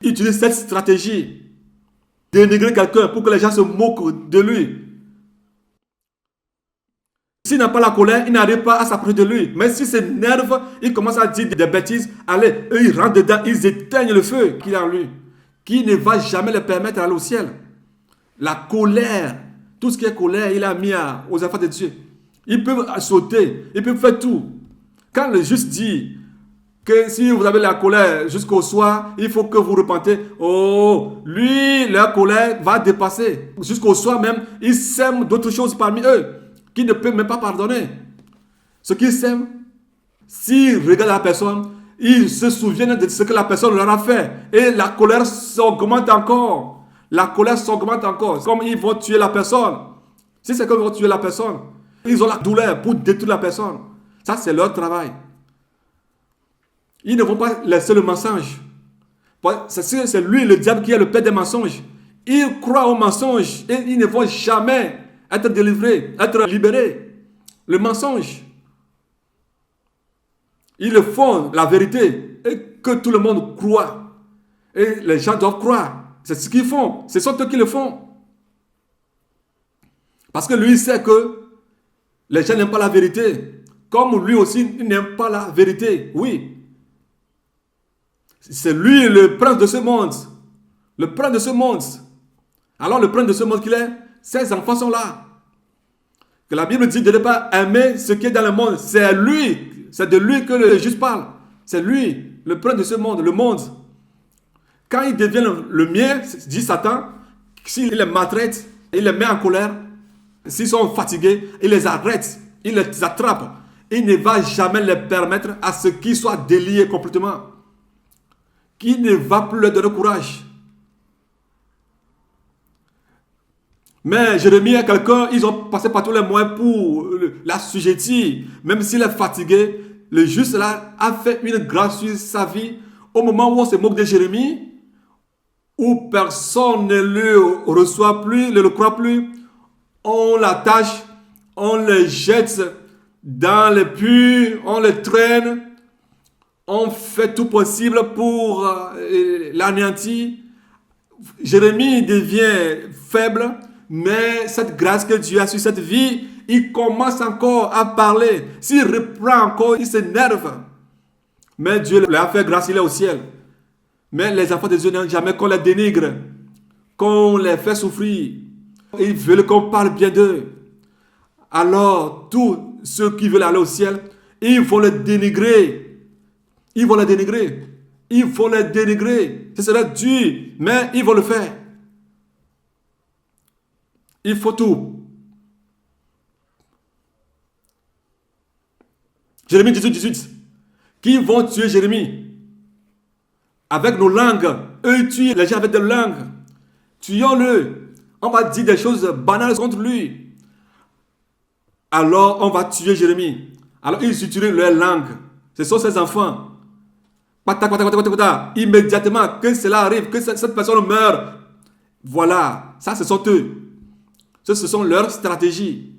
Il utilise cette stratégie. Dénigrer quelqu'un pour que les gens se moquent de lui. S'il n'a pas la colère, il n'arrive pas à s'approcher de lui. Mais s'il s'énerve, il commence à dire des bêtises. Allez, eux, ils rentrent dedans, ils éteignent le feu qu'il a en lui. Qui ne va jamais le permettre d'aller au ciel. La colère, tout ce qui est colère, il a mis aux enfants de Dieu. Ils peuvent sauter, ils peuvent faire tout. Quand le juste dit que si vous avez la colère jusqu'au soir, il faut que vous repentez. Lui, leur colère va dépasser. Jusqu'au soir même, ils sèment d'autres choses parmi eux qui ne peuvent même pas pardonner. Ce qu'ils sèment, s'ils regardent la personne, ils se souviennent de ce que la personne leur a fait. Et la colère s'augmente encore. Comme ils vont tuer la personne. Si c'est comme ils vont tuer la personne, ils ont la douleur pour détruire la personne. Ça, c'est leur travail. Ils ne vont pas laisser le mensonge. C'est lui, le diable, qui est le père des mensonges. Ils croient au mensonge et ils ne vont jamais être délivrés, être libérés. Le mensonge. Ils le font, la vérité, et que tout le monde croit. Et les gens doivent croire. C'est ce qu'ils font. Ce sont eux qui le font. Parce que lui sait que les gens n'aiment pas la vérité. Comme lui aussi, il n'aime pas la vérité. Oui. C'est lui le prince de ce monde. Le prince de ce monde. Alors le prince de ce monde qu'il est, ses enfants sont là. Que la Bible dit de ne pas aimer ce qui est dans le monde. C'est lui. C'est de lui que le juste parle. C'est lui, le prince de ce monde, le monde. Quand il devient le mien, dit Satan, s'il les maltraite, il les met en colère. S'ils sont fatigués, il les arrête. il les attrape. Il ne va jamais les permettre à ce qu'ils soient déliés complètement. Qu'il ne va plus leur donner courage. Mais Jérémie est quelqu'un, ils ont passé par tous les moyens pour l'assujettir. Même s'il est fatigué, le juste là a fait une grâce sur sa vie. Au moment où on se moque de Jérémie, où personne ne le reçoit plus, ne le croit plus, on l'attache, on le jette dans le puits, on le traîne, on fait tout possible pour l'anéantir. Jérémie devient faible, mais cette grâce que Dieu a sur cette vie, il commence encore à parler. S'il reprend encore, il s'énerve. Mais Dieu lui a fait grâce, il est au ciel. Mais les enfants de Dieu n'aiment jamais qu'on les dénigre, qu'on les fait souffrir. Ils veulent qu'on parle bien d'eux. Alors, tous ceux qui veulent aller au ciel, ils vont les dénigrer. Ils vont les dénigrer. Ils vont les dénigrer. Ce sera dur, mais ils vont le faire. Il faut tout. Jérémie 18. Qui vont tuer Jérémie? Avec nos langues. Eux, ils tuent les gens avec des langues. Tuons-le. On va dire des choses banales contre lui. Alors, on va tuer Jérémie. Alors, ils utilisent leur langue. Ce sont ses enfants. Immédiatement, que cela arrive, que cette personne meurt. Voilà. Ça, ce sont eux. Ce sont leurs stratégies.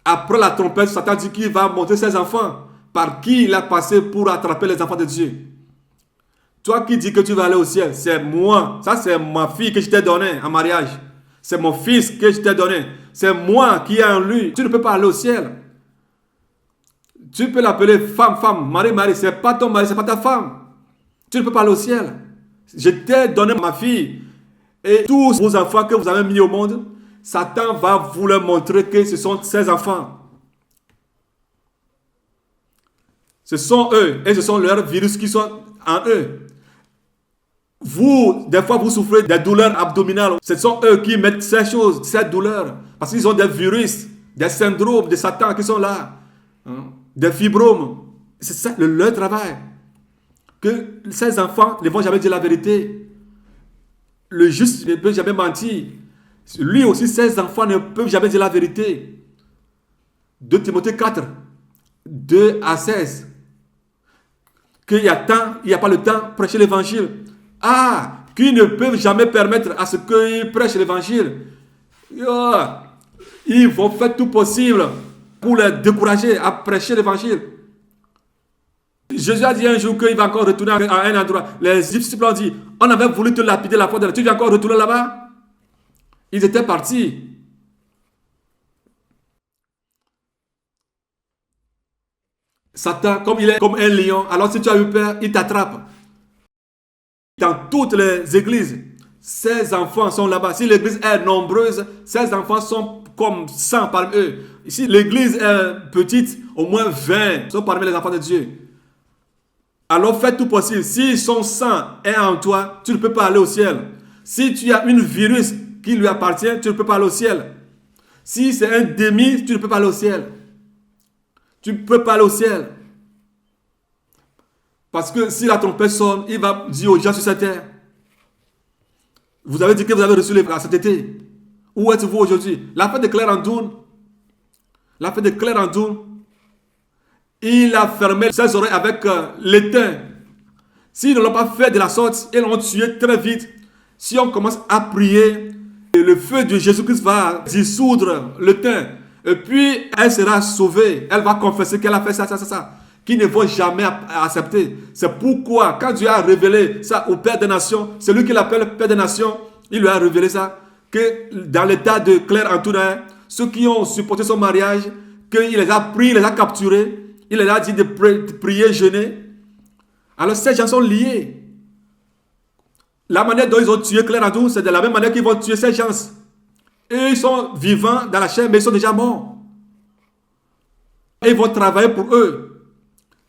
Après la trompette, Satan dit qu'il va montrer ses enfants. Par qui il a passé pour attraper les enfants de Dieu. Toi qui dis que tu vas aller au ciel, c'est moi. Ça, c'est ma fille que je t'ai donnée en mariage. C'est mon fils que je t'ai donné. C'est moi qui ai en lui. Tu ne peux pas aller au ciel. Tu peux l'appeler femme, mari. C'est pas ton mari, c'est pas ta femme. Tu ne peux pas aller au ciel. Je t'ai donné ma fille. Et tous vos enfants que vous avez mis au monde, Satan va vous leur montrer que ce sont ses enfants. Ce sont eux et ce sont leurs virus qui sont en eux. Vous, des fois, vous souffrez des douleurs abdominales. Ce sont eux qui mettent ces choses, ces douleurs. Parce qu'ils ont des virus, des syndromes de Satan qui sont là. Des fibromes. C'est ça leur travail. Que ces enfants ne vont jamais dire la vérité. Le juste ne peut jamais mentir. Lui aussi, ses enfants ne peuvent jamais dire la vérité. 2 Timothée 4, 2 à 16. Qu'il y a temps, il n'y a pas le temps, prêcher l'évangile. Qui ne peuvent jamais permettre à ce qu'ils prêchent l'évangile. Ils vont faire tout possible pour les décourager à prêcher l'évangile. Jésus a dit un jour qu'il va encore retourner à un endroit. Les disciples ont dit, on avait voulu te lapider la fois dernière. Tu viens encore retourner là-bas? Ils étaient partis. Satan, comme il est comme un lion, alors si tu as eu peur, il t'attrape. Dans toutes les églises, ces enfants sont là-bas. Si l'église est nombreuse, ces enfants sont comme 100 parmi eux. Si l'église est petite, au moins 20 sont parmi les enfants de Dieu. Alors faites tout possible. S'ils sont 100 et en toi, tu ne peux pas aller au ciel. Si tu as une virus qui lui appartient, tu ne peux pas aller au ciel. Si c'est un demi, tu ne peux pas aller au ciel. Tu ne peux pas aller au ciel. Parce que si la trompette sonne, il va dire aux gens sur cette terre, vous avez dit que vous avez reçu les grâces cet été. Où êtes-vous aujourd'hui? La fête de Claire-en-Doune. La fête de Claire-en-Doune. Il a fermé ses oreilles avec l'étain. S'ils ne l'ont pas fait de la sorte, ils l'ont tué très vite. Si on commence à prier, le feu de Jésus-Christ va dissoudre l'étain. Et puis, elle sera sauvée. Elle va confesser qu'elle a fait ça. Qui ne vont jamais accepter. C'est pourquoi, quand Dieu a révélé ça au Père des Nations, c'est lui qui l'appelle Père des Nations, il lui a révélé ça, que dans l'état de Claire-en-Doune, ceux qui ont supporté son mariage, qu'il les a pris, il les a capturés, il les a dit de prier, jeûner. Alors ces gens sont liés. La manière dont ils ont tué Claire-en-Doune, c'est de la même manière qu'ils vont tuer ces gens. Eux, ils sont vivants dans la chair, mais ils sont déjà morts. Et ils vont travailler pour eux.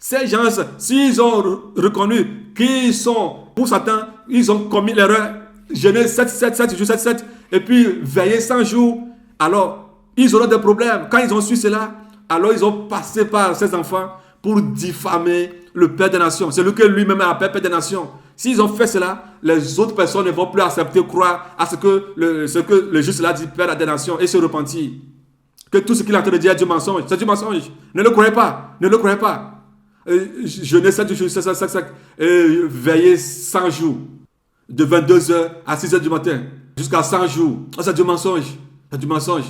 Ces gens, s'ils ont reconnu qu'ils sont pour Satan, ils ont commis l'erreur, jeûner 7 jours, et puis veiller 100 jours, alors Ils auront des problèmes. Quand ils ont su cela, alors ils ont passé par ces enfants pour diffamer le Père des Nations. C'est lui que lui-même appelle Père des Nations. S'ils ont fait cela, les autres personnes ne vont plus accepter, croire à ce que le juste là dit Père des Nations et se repentir. Que tout ce qu'il est en train de dire est du mensonge. C'est du mensonge. Ne le croyez pas. Ne le croyez pas. Jeûner 7 jours, veiller 100 jours. De 22h à 6h du matin. Jusqu'à 100 jours. Oh, c'est du mensonge. C'est du mensonge.